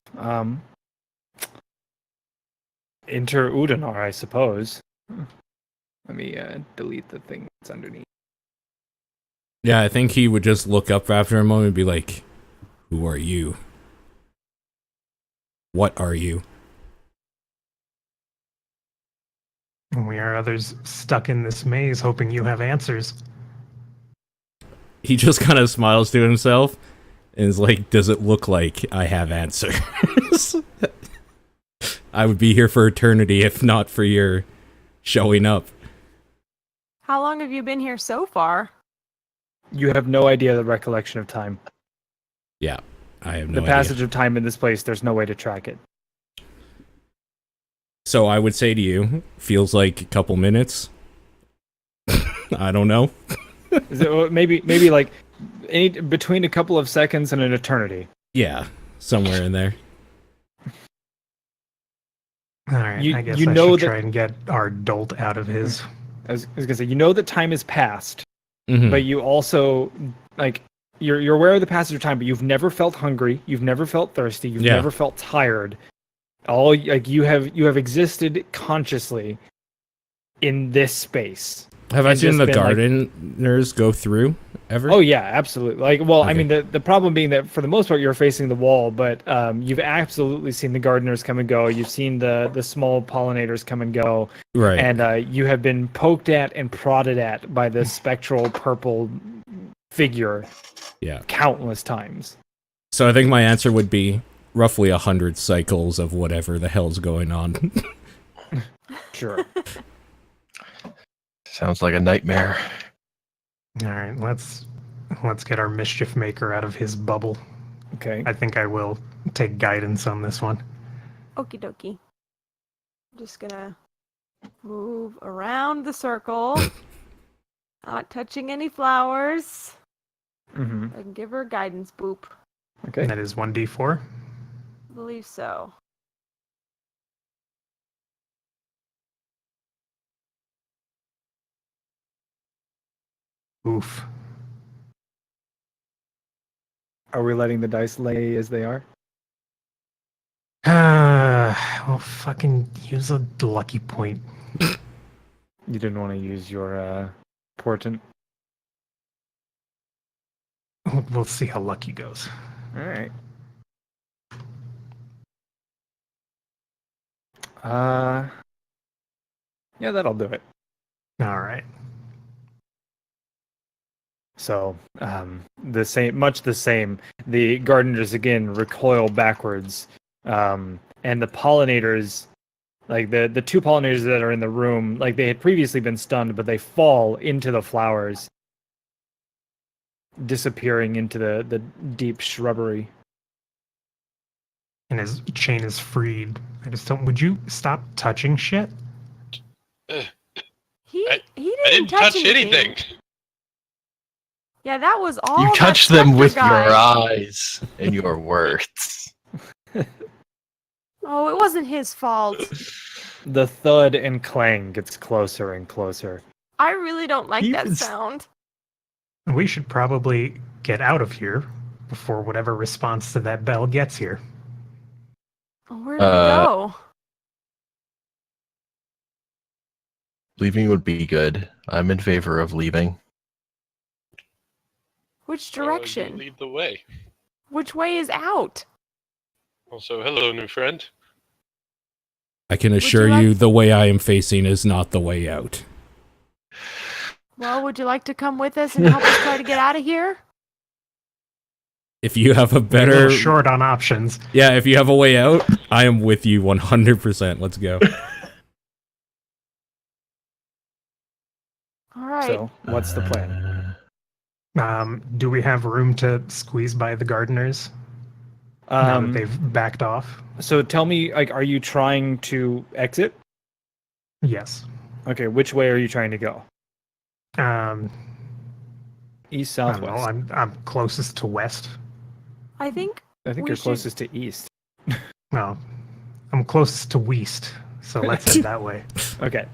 Enter Udanar, I suppose. Let me delete the thing that's underneath. Yeah, I think he would just look up after a moment and be like, "Who are you? What are you?" We are others stuck in this maze, hoping you have answers. He just kind of smiles to himself and is like, "Does it look like I have answers?" I would be here for eternity if not for your showing up. How long have you been here so far? You have no idea the recollection of time. Yeah, I have no The idea. passage of time in this place, there's no way to track it. So I would say to you, feels like a couple minutes. I don't know. Is it maybe like between a couple of seconds and an eternity? Yeah, somewhere in there. All right, You- I guess you I know should that- try and get our dolt out of his. I was gonna say, you know that time has passed, Mhm. but you also like you're aware of the passage of time, but you've never felt hungry, you've never felt thirsty, you've Yeah. never felt tired. All like you have existed consciously in this space. Have I and seen just the been, like- gardeners go through ever? Oh yeah, absolutely. Like, well, I Okay. mean, the problem being that for the most part you're facing the wall, but you've absolutely seen the gardeners come and go. You've seen the small pollinators come and go, Right. and you have been poked at and prodded at by this spectral purple figure Yeah. countless times. So I think my answer would be roughly 100 cycles of whatever the hell's going on. Sure. Sounds like a nightmare. All right, let's get our mischief maker out of his bubble. Okay. I think I will take guidance on this one. Okie dokie. I'm just gonna move around the circle. Not touching any flowers. Mm-hmm. I can give her a guidance boop. Okay. And that is 1d4. I believe so. Oof. Are we letting the dice lay as they are? Well, fucking use a lucky point. You didn't want to use your portent. We'll see how lucky goes. All right. Yeah, that'll do it. All right. So, much the same. The gardeners again recoil backwards, and the pollinators, like the two pollinators that are in the room, like they had previously been stunned, but they fall into the flowers, disappearing into the deep shrubbery. And his chain is freed. I just don't. Would you stop touching shit? He I didn't didn't touch anything. anything. Yeah, that was all. You that touch them specter with guy. your eyes and your words. Oh, it wasn't his fault. The thud and clang gets closer and closer. I really don't like He that was- sound. We should probably get out of here before whatever response to that bell gets here. Where did we go? Leaving would be good. I'm in favor of leaving. Which You direction? lead the way. Which way is out? Also, hello, new friend. I can you assure like- you the way I am facing is not the way out. Well, would you like to come with us and help us try to get out of here? If you have a We're a better... little short on options. Yeah, if you have a way out, I am with you 100%. Let's go. All right. So, what's the plan? Do we have room to squeeze by the gardeners now that they've backed off? So tell me, like, are you trying to exit? Yes. Okay, which way are you trying to go? East, I don't know. southwest. I'm closest to west. I think I think we you're should- closest to east. Well, I'm closest to west. So let's head that way. Okay.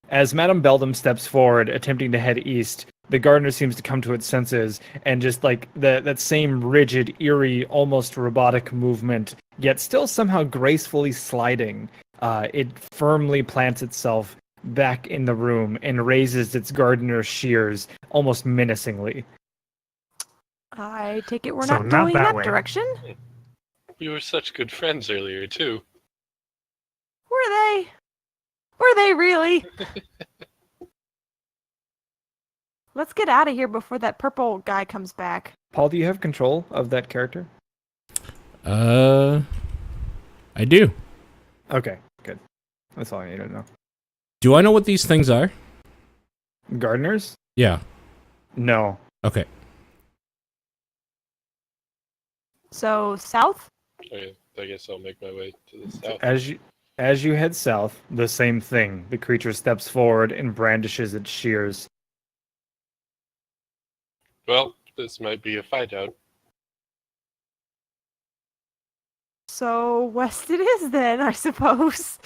As Madame Beldam steps forward, attempting to head east, the gardener seems to come to its senses, and just like that same rigid, eerie, almost robotic movement, yet still somehow gracefully sliding, it firmly plants itself back in the room and raises its gardener shears almost menacingly. I take it we're So not not going that that way. direction. We were such good friends earlier, too. Were they? Were they really? Let's get out of here before that purple guy comes back. Paul, do you have control of that character? I do. Okay, good. That's all I need to know. Do I know what these things are? Gardeners? Yeah. No. Okay. So, south? Okay, I guess I'll make my way to the south. As you head south, the same thing. The creature steps forward and brandishes its shears. Well, this might be a fight out. So, west it is then, I suppose.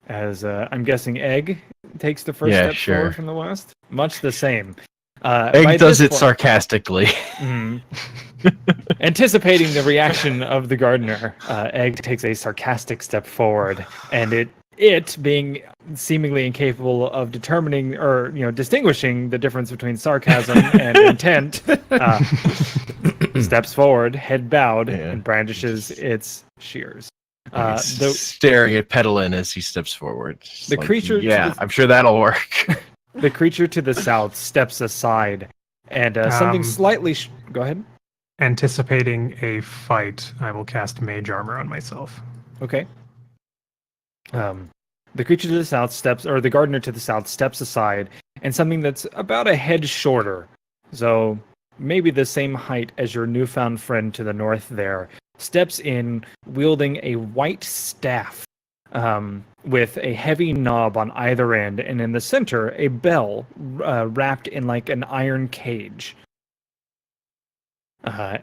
As I'm guessing Egg takes the first Yeah, step sure. forward from the west. Much the same. By Egg does this it point- sarcastically. Mhm. Anticipating the reaction of the gardener, Egg takes a sarcastic step forward, and it being seemingly incapable of determining or distinguishing the difference between sarcasm and intent, steps forward, head bowed, Yeah. and brandishes its shears. He's The staring at Petalin as he steps forward. Just The creature- Yeah, I'm sure that'll work. the creature to the south steps aside, and something Um, slightly. Go ahead. Anticipating a fight, I will cast Mage Armor on myself. Okay. The creature to the south steps, or the gardener to the south steps aside, and something that's about a head shorter, so maybe the same height as your newfound friend to the north there, steps in wielding a white staff with a heavy knob on either end, and in the center, a bell wrapped in like an iron cage.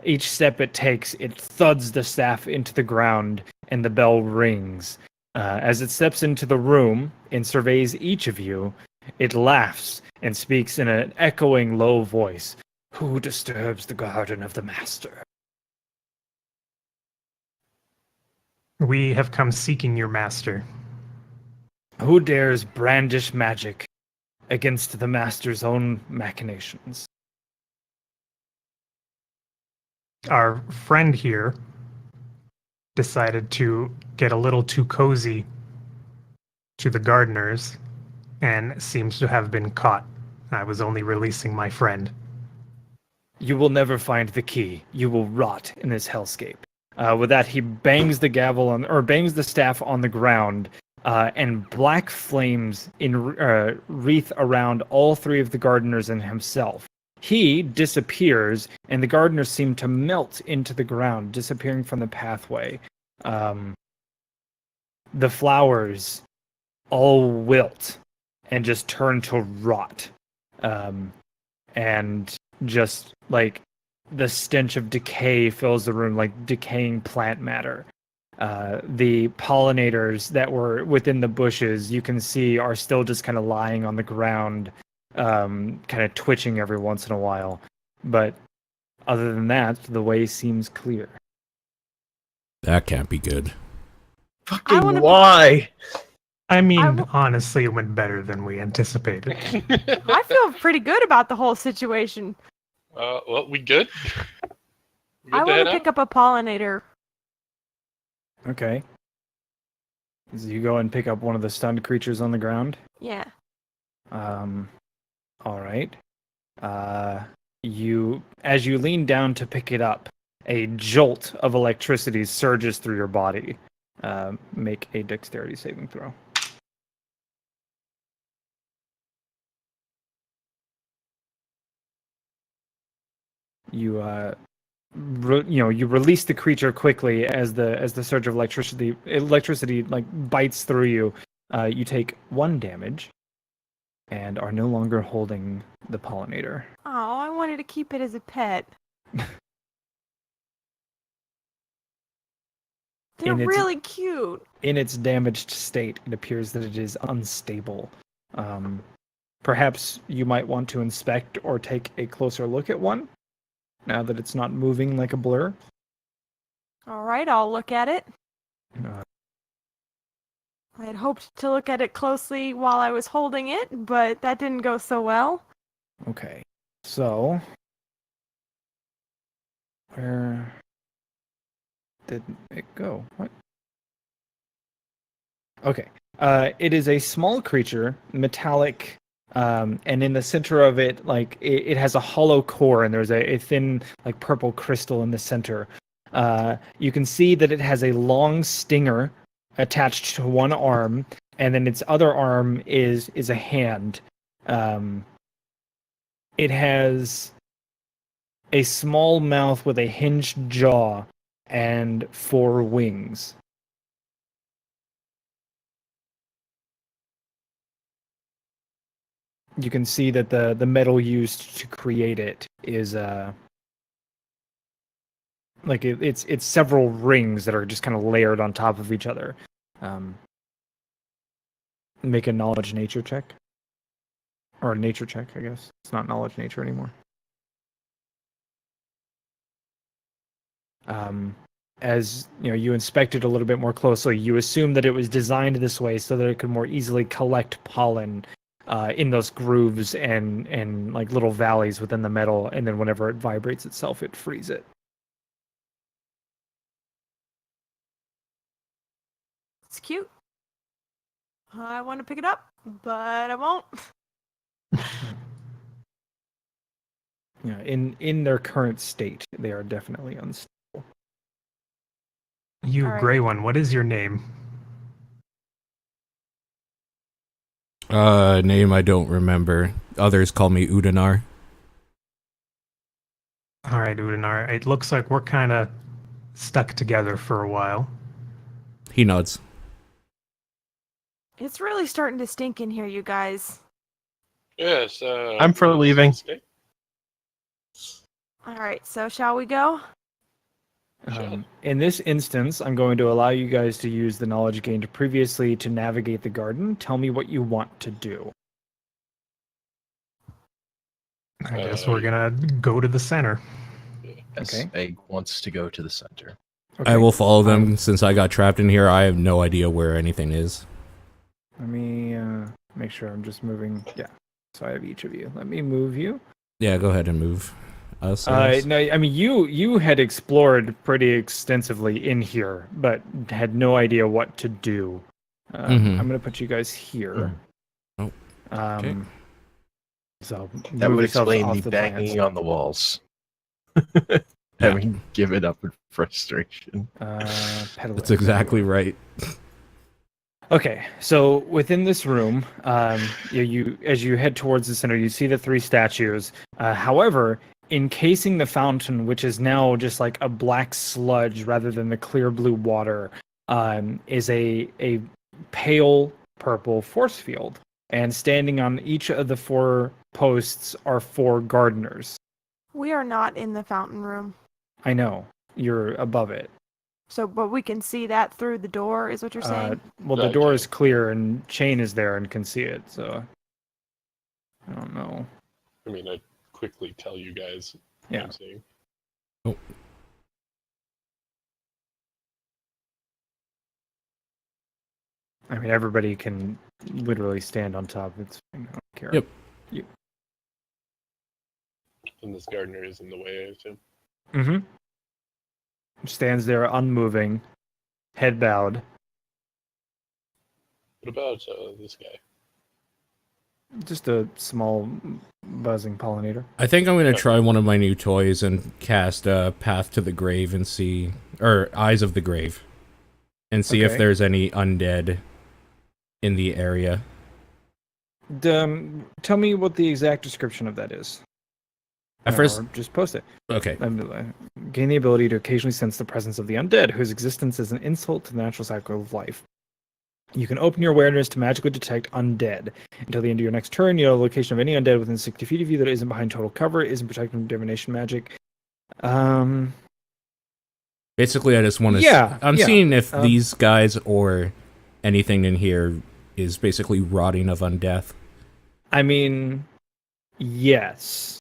Each step it takes, it thuds the staff into the ground, and the bell rings. As it steps into the room and surveys each of you, it laughs and speaks in an echoing low voice. Who disturbs the garden of the master? We have come seeking your master. Who dares brandish magic against the master's own machinations? Our friend here decided to get a little too cozy to the gardeners and seems to have been caught. I was only releasing my friend. You will never find the key. You will rot in this hellscape. With that, he bangs the gavel on, or bangs the staff on the ground, and black flames wreath around all three of the gardeners and himself. He disappears, and the gardeners seem to melt into the ground, disappearing from the pathway. The flowers all wilt and just turn to rot. And just like the stench of decay fills the room, like decaying plant matter. The pollinators that were within the bushes, you can see, are still just kind of lying on the ground, kind of twitching every once in a while. But other than that, the way seems clear. That can't be good. I wanna- Why? I mean, w- honestly, it went better than we anticipated. I feel pretty good about the whole situation. Well, we good? We good I to want head to out? pick up a pollinator. Okay. So you go and pick up one of the stunned creatures on the ground. Yeah. All right. As you lean down to pick it up, a jolt of electricity surges through your body. Make a dexterity saving throw. You you release the creature quickly as the surge of electricity like bites through you. You take 1 damage, and are no longer holding the pollinator. Oh, I wanted to keep it as a pet. They're And it's- really cute. In its damaged state, it appears that it is unstable. Perhaps you might want to inspect or take a closer look at one, now that it's not moving like a blur. All right, I'll look at it. Uh, I had hoped to look at it closely while I was holding it, but that didn't go so well. okay, so where did it go? What? Okay, it is a small creature, metallic. And in the center of it, like it has a hollow core, and there's a thin, like purple crystal in the center. You can see that it has a long stinger attached to one arm, and then its other arm is a hand. It has a small mouth with a hinged jaw and 4 wings. You can see that the metal used to create it is like it's several rings that are just kind of layered on top of each other. Make a knowledge nature check, or a nature check, I guess. It's not knowledge nature anymore. As you know, you inspect it a little bit more closely. You assume that it was designed this way so that it could more easily collect pollen in those grooves and like little valleys within the metal, and then whenever it vibrates itself, it frees it. It's cute. I want to pick it up, but I won't. Yeah, in their current state, they are definitely unstable. You All right. gray one, what is your name? Name I don't remember. Others call me Udanar. All right, Udanar. It looks like we're kind of stuck together for a while. He nods. It's really starting to stink in here, you guys. Yes. I'm for leaving. All right, so shall we go? In this instance, I'm going to allow you guys to use the knowledge gained previously to navigate the garden. Tell me what you want to do. I guess we're gonna go to the center. Yes, Okay. Egg wants to go to the center. I will follow them since I got trapped in here. I have no idea where anything is. Let me make sure I'm just moving. Yeah. So I have each of you. Let me move you. Yeah, go ahead and move us. I guess. No, I mean you had explored pretty extensively in here, but had no idea what to do. Mhm. I'm gonna put you guys here. Oh, okay. So That move would yourselves explain off the the banging plants. on the walls. Having given up in frustration. Pedal That's it. exactly right. Okay, so within this room, you as you head towards the center, you see the 3 statues. However, encasing the fountain, which is now just like a black sludge rather than the clear blue water, is a pale purple force field. And standing on each of the 4 posts are 4 gardeners. We are not in the fountain room. I know, you're above it. So, but we can see that through the door, is what you're saying? Well, the door is clear and Chain is there and can see it, so I don't know. I mean, I'd quickly tell you guys what Yeah. I'm seeing. Oh. I mean, everybody can literally stand on top. It's I don't care. Yep. And this gardener is in the way, I assume. Mm-hmm. Stands there unmoving, head bowed. What about this guy? Just a small buzzing pollinator. I think I'm gonna try one of my new toys and cast Path to the Grave and see, or Eyes of the Grave, and see if Okay. there's any undead in the area. Tell me what the exact description of that is. At first, Or just post it. okay. Gain the ability to occasionally sense the presence of the undead, whose existence is an insult to the natural cycle of life. You can open your awareness to magically detect undead. Until the end of your next turn, you know the location of any undead within 60 feet of you that isn't behind total cover, isn't protected from divination magic. Basically, I just want to. Yeah, I'm yeah. seeing if these guys or anything in here is basically rotting of undeath. I mean, yes.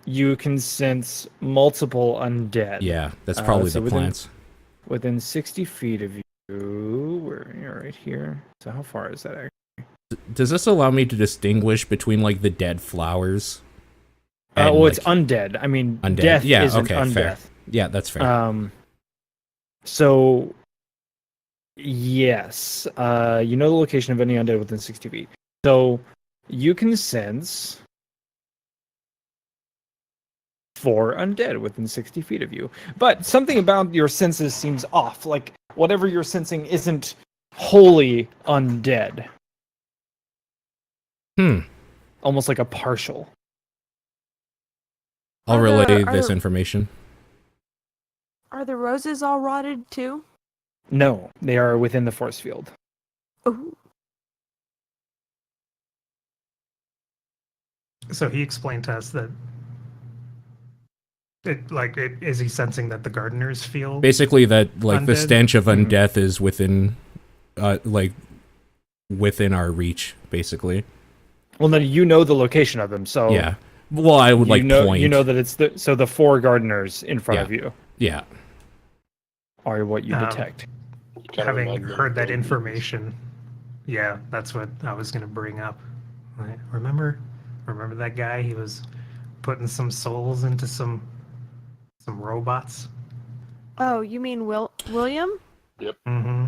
You can sense multiple undead. Yeah, that's probably so the plants. Within 60 feet of you, you're right here. So how far is that actually? Does this allow me to distinguish between like the dead flowers? Well, like, it's undead. I mean, undead. death Yeah, isn't okay, undeath. fair. Yeah, that's fair. So yes, you know the location of any undead within 60 feet. So you can sense 4 undead within 60 feet of you. But something about your senses seems off. Like whatever you're sensing isn't wholly undead. Almost like a partial. I'll Are relay the- this are- information. Are the roses all rotted too? No, they are within the force field. Ooh. So he explained to us that is he sensing that the gardeners feel Basically, that like the undead? stench of undeath is within, like, within our reach. Basically, Well, then you know the location of them, so yeah. Well, I would like point. You know that it's the 4 gardeners in front Yeah. of you Yeah. are what you Um, detect. Kinda having remind me of heard that the- information? Yeah, that's what I was going to bring up. Right. Remember that guy? He was putting some souls into some robots. Oh, you mean William? Mm-hmm.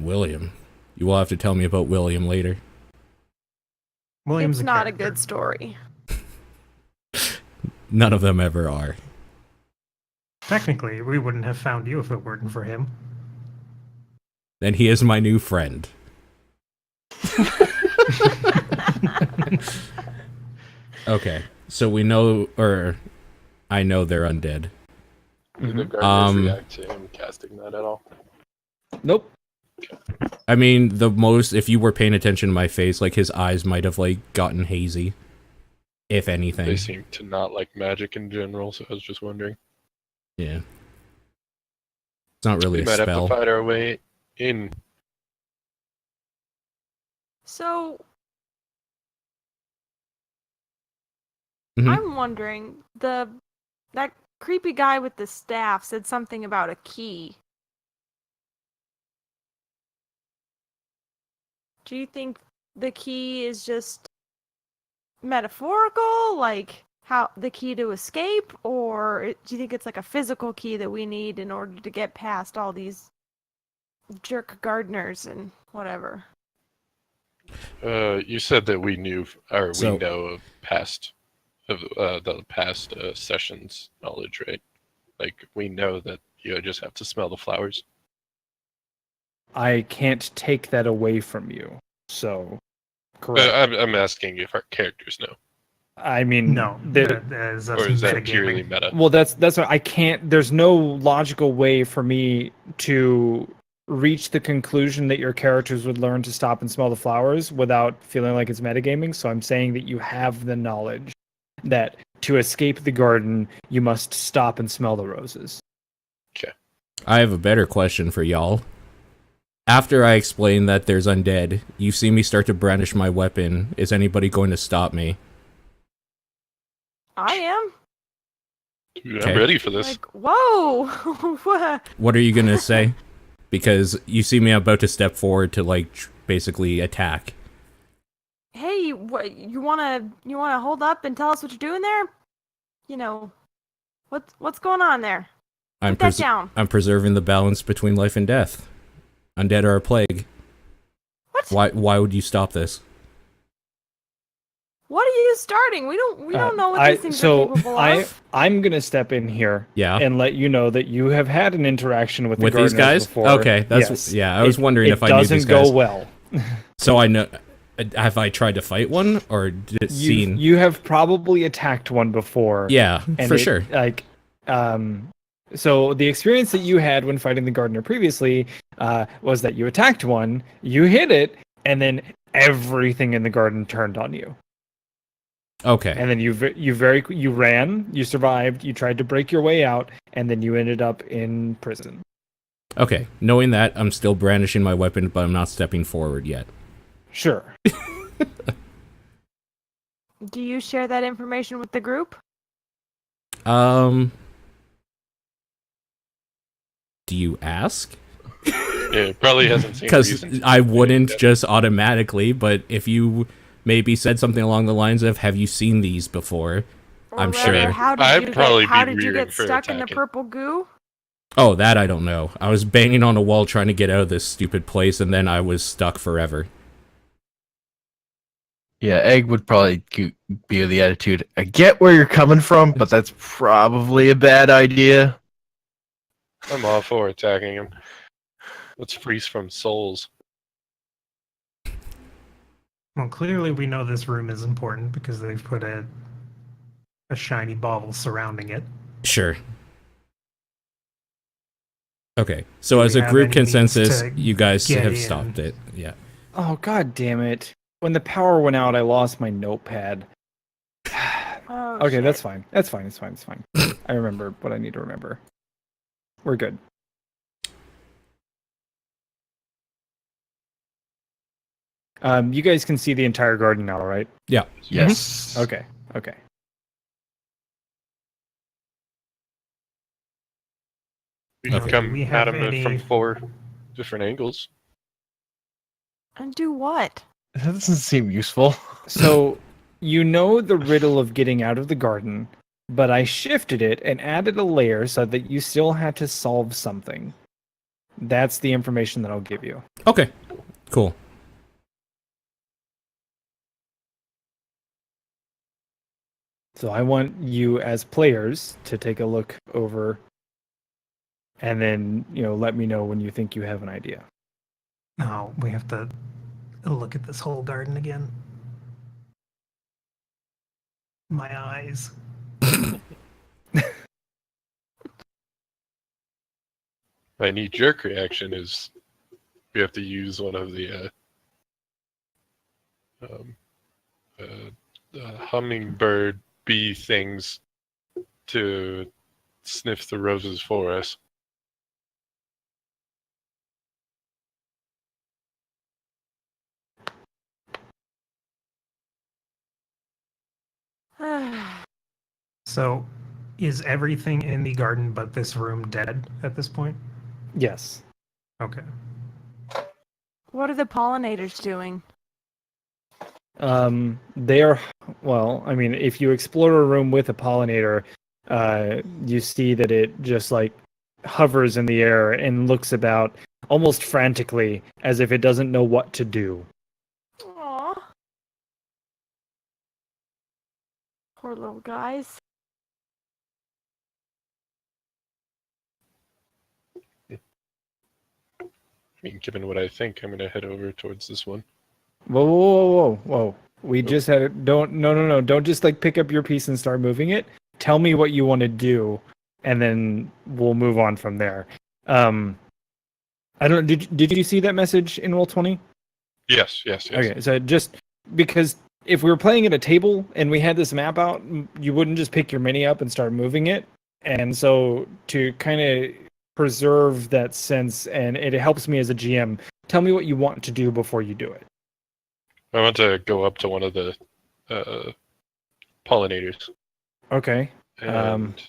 William. You will have to tell me about William later. William's It's not a character. good story. None of them ever are. Technically, we wouldn't have found you if it weren't for him. Then he is my new friend. Okay, so we know, or I know they're undead. Do the Mhm. gardeners react to him casting that at all? Nope. I mean, if you were paying attention to my face, like his eyes might have like gotten hazy, if anything. They seem to not like magic in general, so I was just wondering. Yeah. It's not really We a might have to spell. fight our way in. So Mhm. I'm wondering, that creepy guy with the staff said something about a key. Do you think the key is just metaphorical, like how the key to escape, or do you think it's like a physical key that we need in order to get past all these jerk gardeners and whatever? You said that we knew, or So- we know of the past sessions knowledge, right? Like we know that you just have to smell the flowers. I can't take that away from you. So, correct. I'm asking if our characters know, I mean, No, that is us or is that metagaming. purely meta? well, that's what I can't. There's no logical way for me to reach the conclusion that your characters would learn to stop and smell the flowers without feeling like it's metagaming. So I'm saying that you have the knowledge that to escape the garden, you must stop and smell the roses. I have a better question for y'all. After I explain that there's undead, you see me start to brandish my weapon. Is anybody going to stop me? I am. Dude, Okay. I'm ready for this. Like, whoa! What? What are you going to say? Because you see me about to step forward to, like, basically attack. Hey, what you wanna hold up and tell us what you're doing there? You know, what's going on there? Put that down. I'm preserving the balance between life and death. Undead are a plague. What? Why would you stop this? What are you starting? We don't know what these things are capable of. I'm gonna step in here Yeah. and let you know that you have had an interaction with the With these gardeners guys? before. Okay, that's Yes. yeah. I was wondering if I knew these doesn't guys. go well. So I know. Have I tried to fight one or did it seem? You have probably attacked one before. Yeah, and for it, sure. Like, So the experience that you had when fighting the gardener previously was that you attacked one, you hit it, and then everything in the garden turned on you. Okay. And then you ran, you survived, you tried to break your way out, and then you ended up in prison. Okay. Knowing that, I'm still brandishing my weapon, but I'm not stepping forward yet. Sure. Do you share that information with the group? Do you ask? Yeah, probably hasn't seen Because reason. I wouldn't just automatically, but if you maybe said something along the lines of, "Have you seen these before?" Or I'm rather, sure. How did I'd you probably get, how be did you rearing get for stuck in the attacking. purple goo? Oh, that I don't know. I was banging on a wall trying to get out of this stupid place, and then I was stuck forever. Yeah, Egg would probably be of the attitude, I get where you're coming from, but that's probably a bad idea. I'm all for attacking him. Let's freeze from souls. Well, clearly we know this room is important because they've put a shiny bauble surrounding it. Sure. Okay, so Do as we a have group any means consensus, to you guys get have in? stopped it. Yeah. Oh, god damn it. When the power went out, I lost my notepad. Oh, Okay, shit. that's fine. That's fine. It's fine. It's fine. I remember what I need to remember. We're good. You guys can see the entire garden now, right? Yeah. Yes. Okay. Okay. We can Okay. come We at have him any- from 4 different angles. And do what? That doesn't seem useful. So, you know the riddle of getting out of the garden, but I shifted it and added a layer so that you still had to solve something. That's the information that I'll give you. Okay. Cool. So I want you as players to take a look over and then, let me know when you think you have an idea. No, we have to look at this whole garden again. My eyes. My knee-jerk reaction is we have to use one of the hummingbird bee things to sniff the roses for us. So, is everything in the garden but this room dead at this point? Yes. Okay. What are the pollinators doing? They are, well, I mean, if you explore a room with a pollinator, you see that it just hovers in the air and looks about almost frantically as if it doesn't know what to do. Aw. Poor little guys. I mean, given what I think, I'm going to head over towards this one. Whoa, whoa, whoa, whoa, whoa. We just had no. Don't just pick up your piece and start moving it. Tell me what you want to do, and then we'll move on from there. I don't. Did you see that message in Roll20? Yes. Okay, so just because if we were playing at a table and we had this map out, you wouldn't just pick your mini up and start moving it. And so to kind of preserve that sense, and it helps me as a GM, tell me what you want to do before you do it. I want to go up to one of the pollinators Okay. and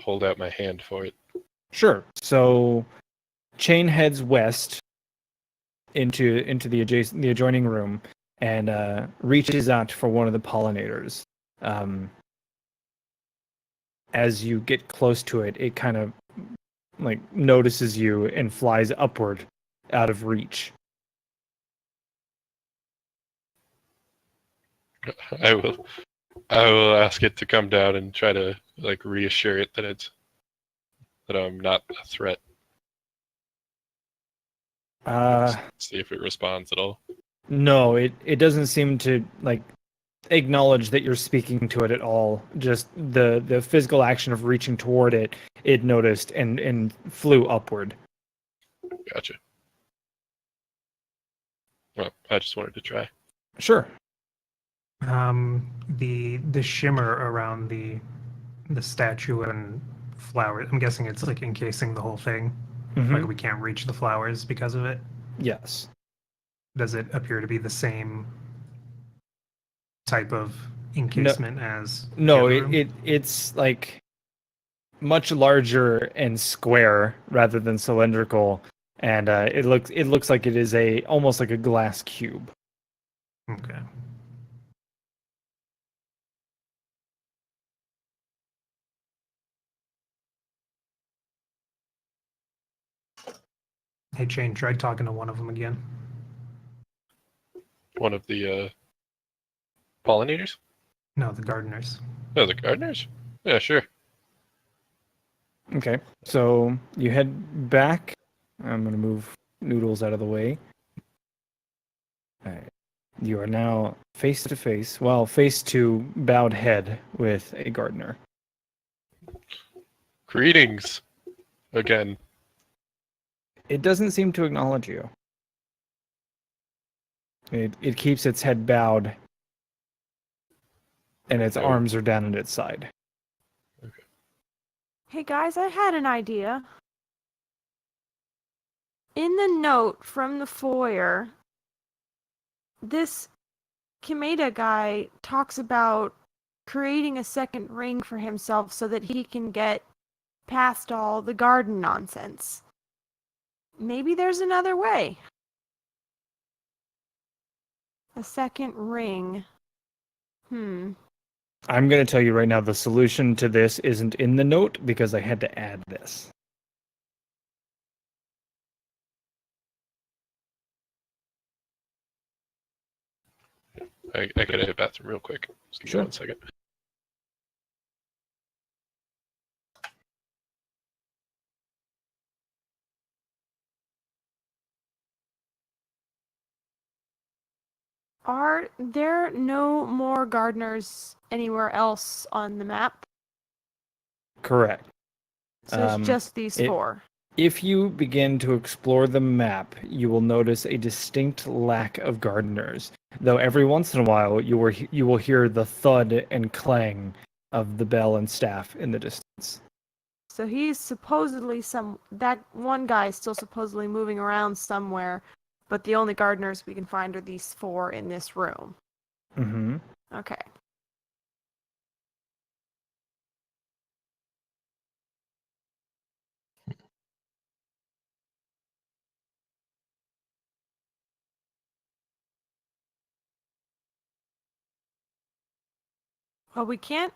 hold out my hand for it. Sure. So Chain heads west into the adjoining room and reaches out for one of the pollinators. As you get close to it, it kind of notices you and flies upward out of reach. I will ask it to come down and try to reassure it that I'm not a threat. Uh, See if it responds at all. no, it doesn't seem to acknowledge that you're speaking to it at all. Just the physical action of reaching toward it, it noticed and flew upward. Gotcha. Well, I just wanted to try. Sure. The shimmer around the statue and flowers. I'm guessing it's like encasing the whole thing. Mhm. Like we can't reach the flowers because of it. Yes. Does it appear to be the same type of encasement as the No, other room? it's like much larger and square rather than cylindrical, and it looks like it is almost like a glass cube. Okay. Hey, Shane, try talking to one of them again. One of the pollinators? No, the gardeners. Oh, the gardeners? Yeah, sure. Okay, so you head back. I'm gonna move Noodles out of the way. All right. You are now face to face, face to bowed head with a gardener. Greetings again. It doesn't seem to acknowledge you. It keeps its head bowed, and its Okay. arms are down at its side. Hey guys, I had an idea. In the note from the foyer, this Kimeda guy talks about creating a second ring for himself so that he can get past all the garden nonsense. Maybe there's another way. A second ring. I'm going to tell you right now, the solution to this isn't in the note because I had to add this. I gotta hit bathroom real quick. Just give me Sure. 1 second. Are there no more gardeners anywhere else on the map? Correct. So it's just these four. If you begin to explore the map, you will notice a distinct lack of gardeners. Though every once in a while, you will hear the thud and clang of the bell and staff in the distance. So he's supposedly that one guy is still supposedly moving around somewhere, but the only gardeners we can find are these four in this room. Mm-hmm. Okay. Well, we can't.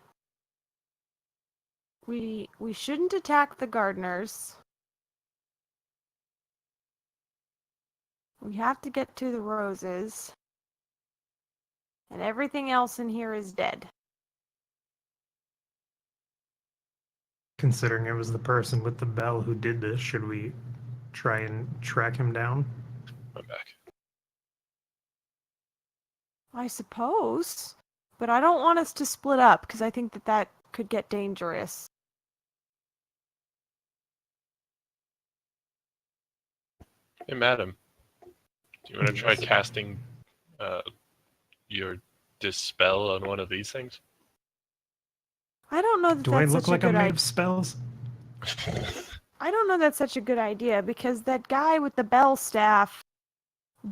We shouldn't attack the gardeners. We have to get to the roses. And everything else in here is dead. Considering it was the person with the bell who did this, should we try and track him down? I'm back. I suppose. But I don't want us to split up, because I think that could get dangerous. Hey, madam. Do you want to try Yes. casting your dispel on one of these things? I don't know that Do I that's look such like a I'm good made idea. of spells? I don't know that's such a good idea, because that guy with the bell staff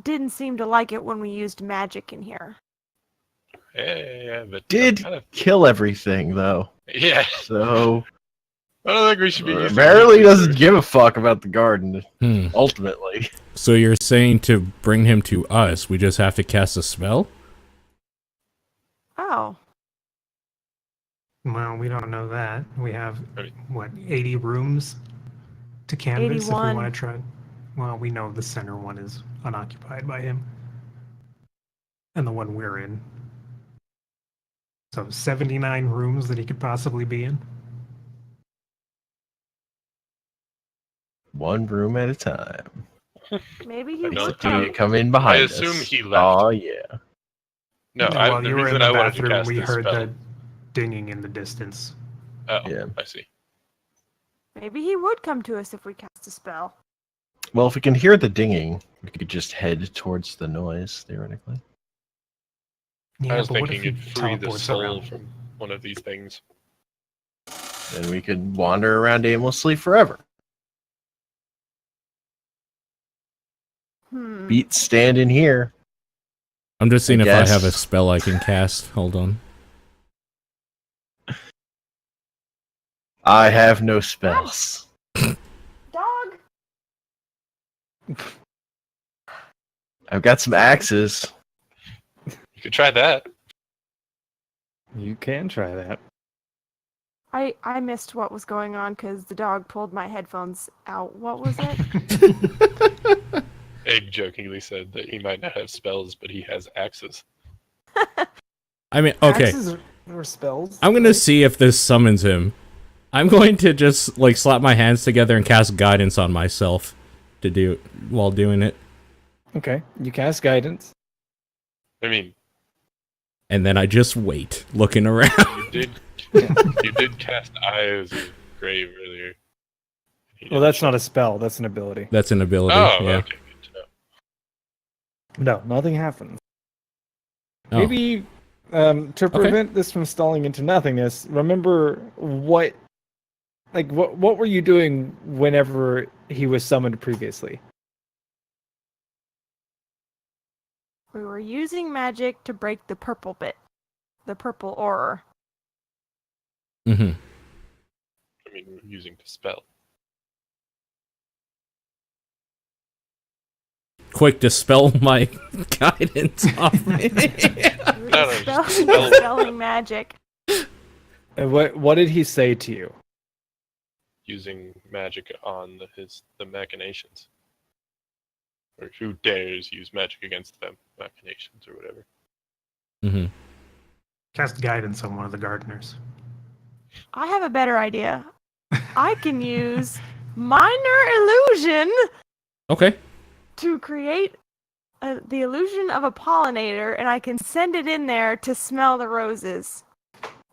didn't seem to like it when we used magic in here. Yeah, but Did kill everything though, Yeah, so I don't think we should be using. apparently doesn't give a fuck about the garden. Hmm. Ultimately, So you're saying to bring him to us, we just have to cast a spell? Oh. Well, we don't know that. We have, Right. 80 rooms to canvas if 81. we want to try. Well, we know the center one is unoccupied by him. And the one we're in. So 79 rooms that he could possibly be in. one room at a time. Maybe he I don't would do Do come. you come in behind us? I assume he left. Oh yeah. No, While the you were in reason the I wanted to bathroom, cast we this heard spell. the dinging in the distance. Oh, Yeah. I see. Maybe he would come to us if we cast a spell. Well, if we can hear the dinging, we could just head towards the noise, theoretically. Yeah, I was but what if thinking he it'd free the teleports soul around? from one of these things. Then we could wander around aimlessly forever. Beat standing here. I'm just seeing if I have a guess. spell I can cast. Hold on. I have no spells. Dog! I've got some axes. You could try that. You can try that. I missed what was going on because the dog pulled my headphones out. What was it? Egg jokingly said that he might not have spells, but he has axes. I mean, okay. Axes or spells. I'm gonna see if this summons him. I'm going to just like slap my hands together and cast guidance on myself to do while doing it, Okay, you cast guidance. I mean, and then I just wait, looking around. you did you did cast Eyes of Grave earlier. Well, that's not a spell. That's an ability. That's an ability. Oh, yeah. okay. Good to know. No, nothing happens. Oh. Maybe to prevent this from stalling into nothingness, remember what were you doing whenever he was summoned previously? We were using magic to break the purple bit. The purple aura. Mm-hmm. I mean, we're using the spell. Quick, dispel my guidance off me. We No, were no, just spelling magic. And what did he say to you? Using magic on the machinations. Or who dares use magic against them machinations or whatever. Mm-hmm. Cast guidance on one of the gardeners. I have a better idea. I can use minor illusion Okay. to create the illusion of a pollinator, and I can send it in there to smell the roses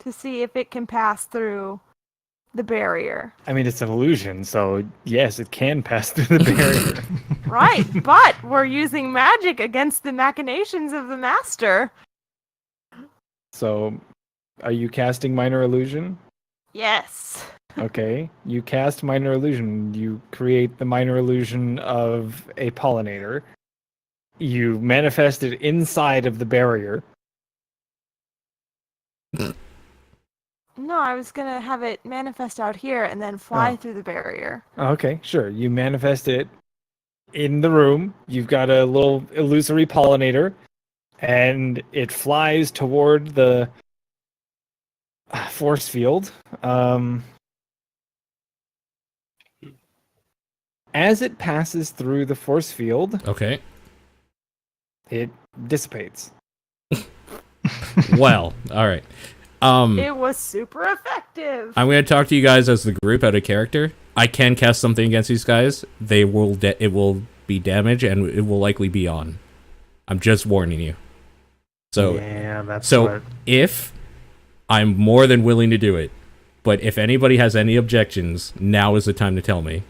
to see if it can pass through the barrier. I mean, it's an illusion, so yes, it can pass through the barrier. Right, but we're using magic against the machinations of the master. So, are you casting minor illusion? Yes. Okay, you cast minor illusion. You create the minor illusion of a pollinator. You manifest it inside of the barrier. No, I was gonna have it manifest out here and then fly Oh. through the barrier. Okay, sure. You manifest it in the room. You've got a little illusory pollinator, and it flies toward the force field. As it passes through the force field, Okay. it dissipates. Well, all right. It was super effective. I'm going to talk to you guys as the group out of character. I can cast something against these guys. They will it will be damage and it will likely be on. I'm just warning you. So yeah, that's so what... if I'm more than willing to do it, but if anybody has any objections, now is the time to tell me.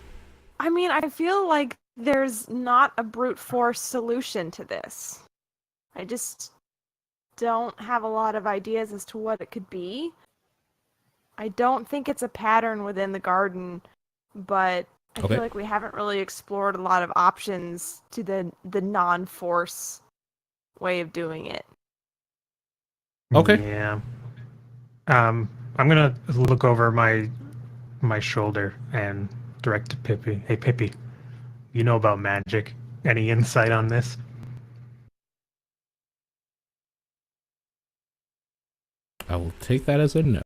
I mean, I feel like there's not a brute force solution to this. I just don't have a lot of ideas as to what it could be. I don't think it's a pattern within the garden, but I Okay. feel like we haven't really explored a lot of options to the non-force way of doing it. Okay. Yeah. I'm gonna look over my shoulder and direct to Pippi. Hey, Pippi, you know about magic. Any insight on this? I will take that as a no.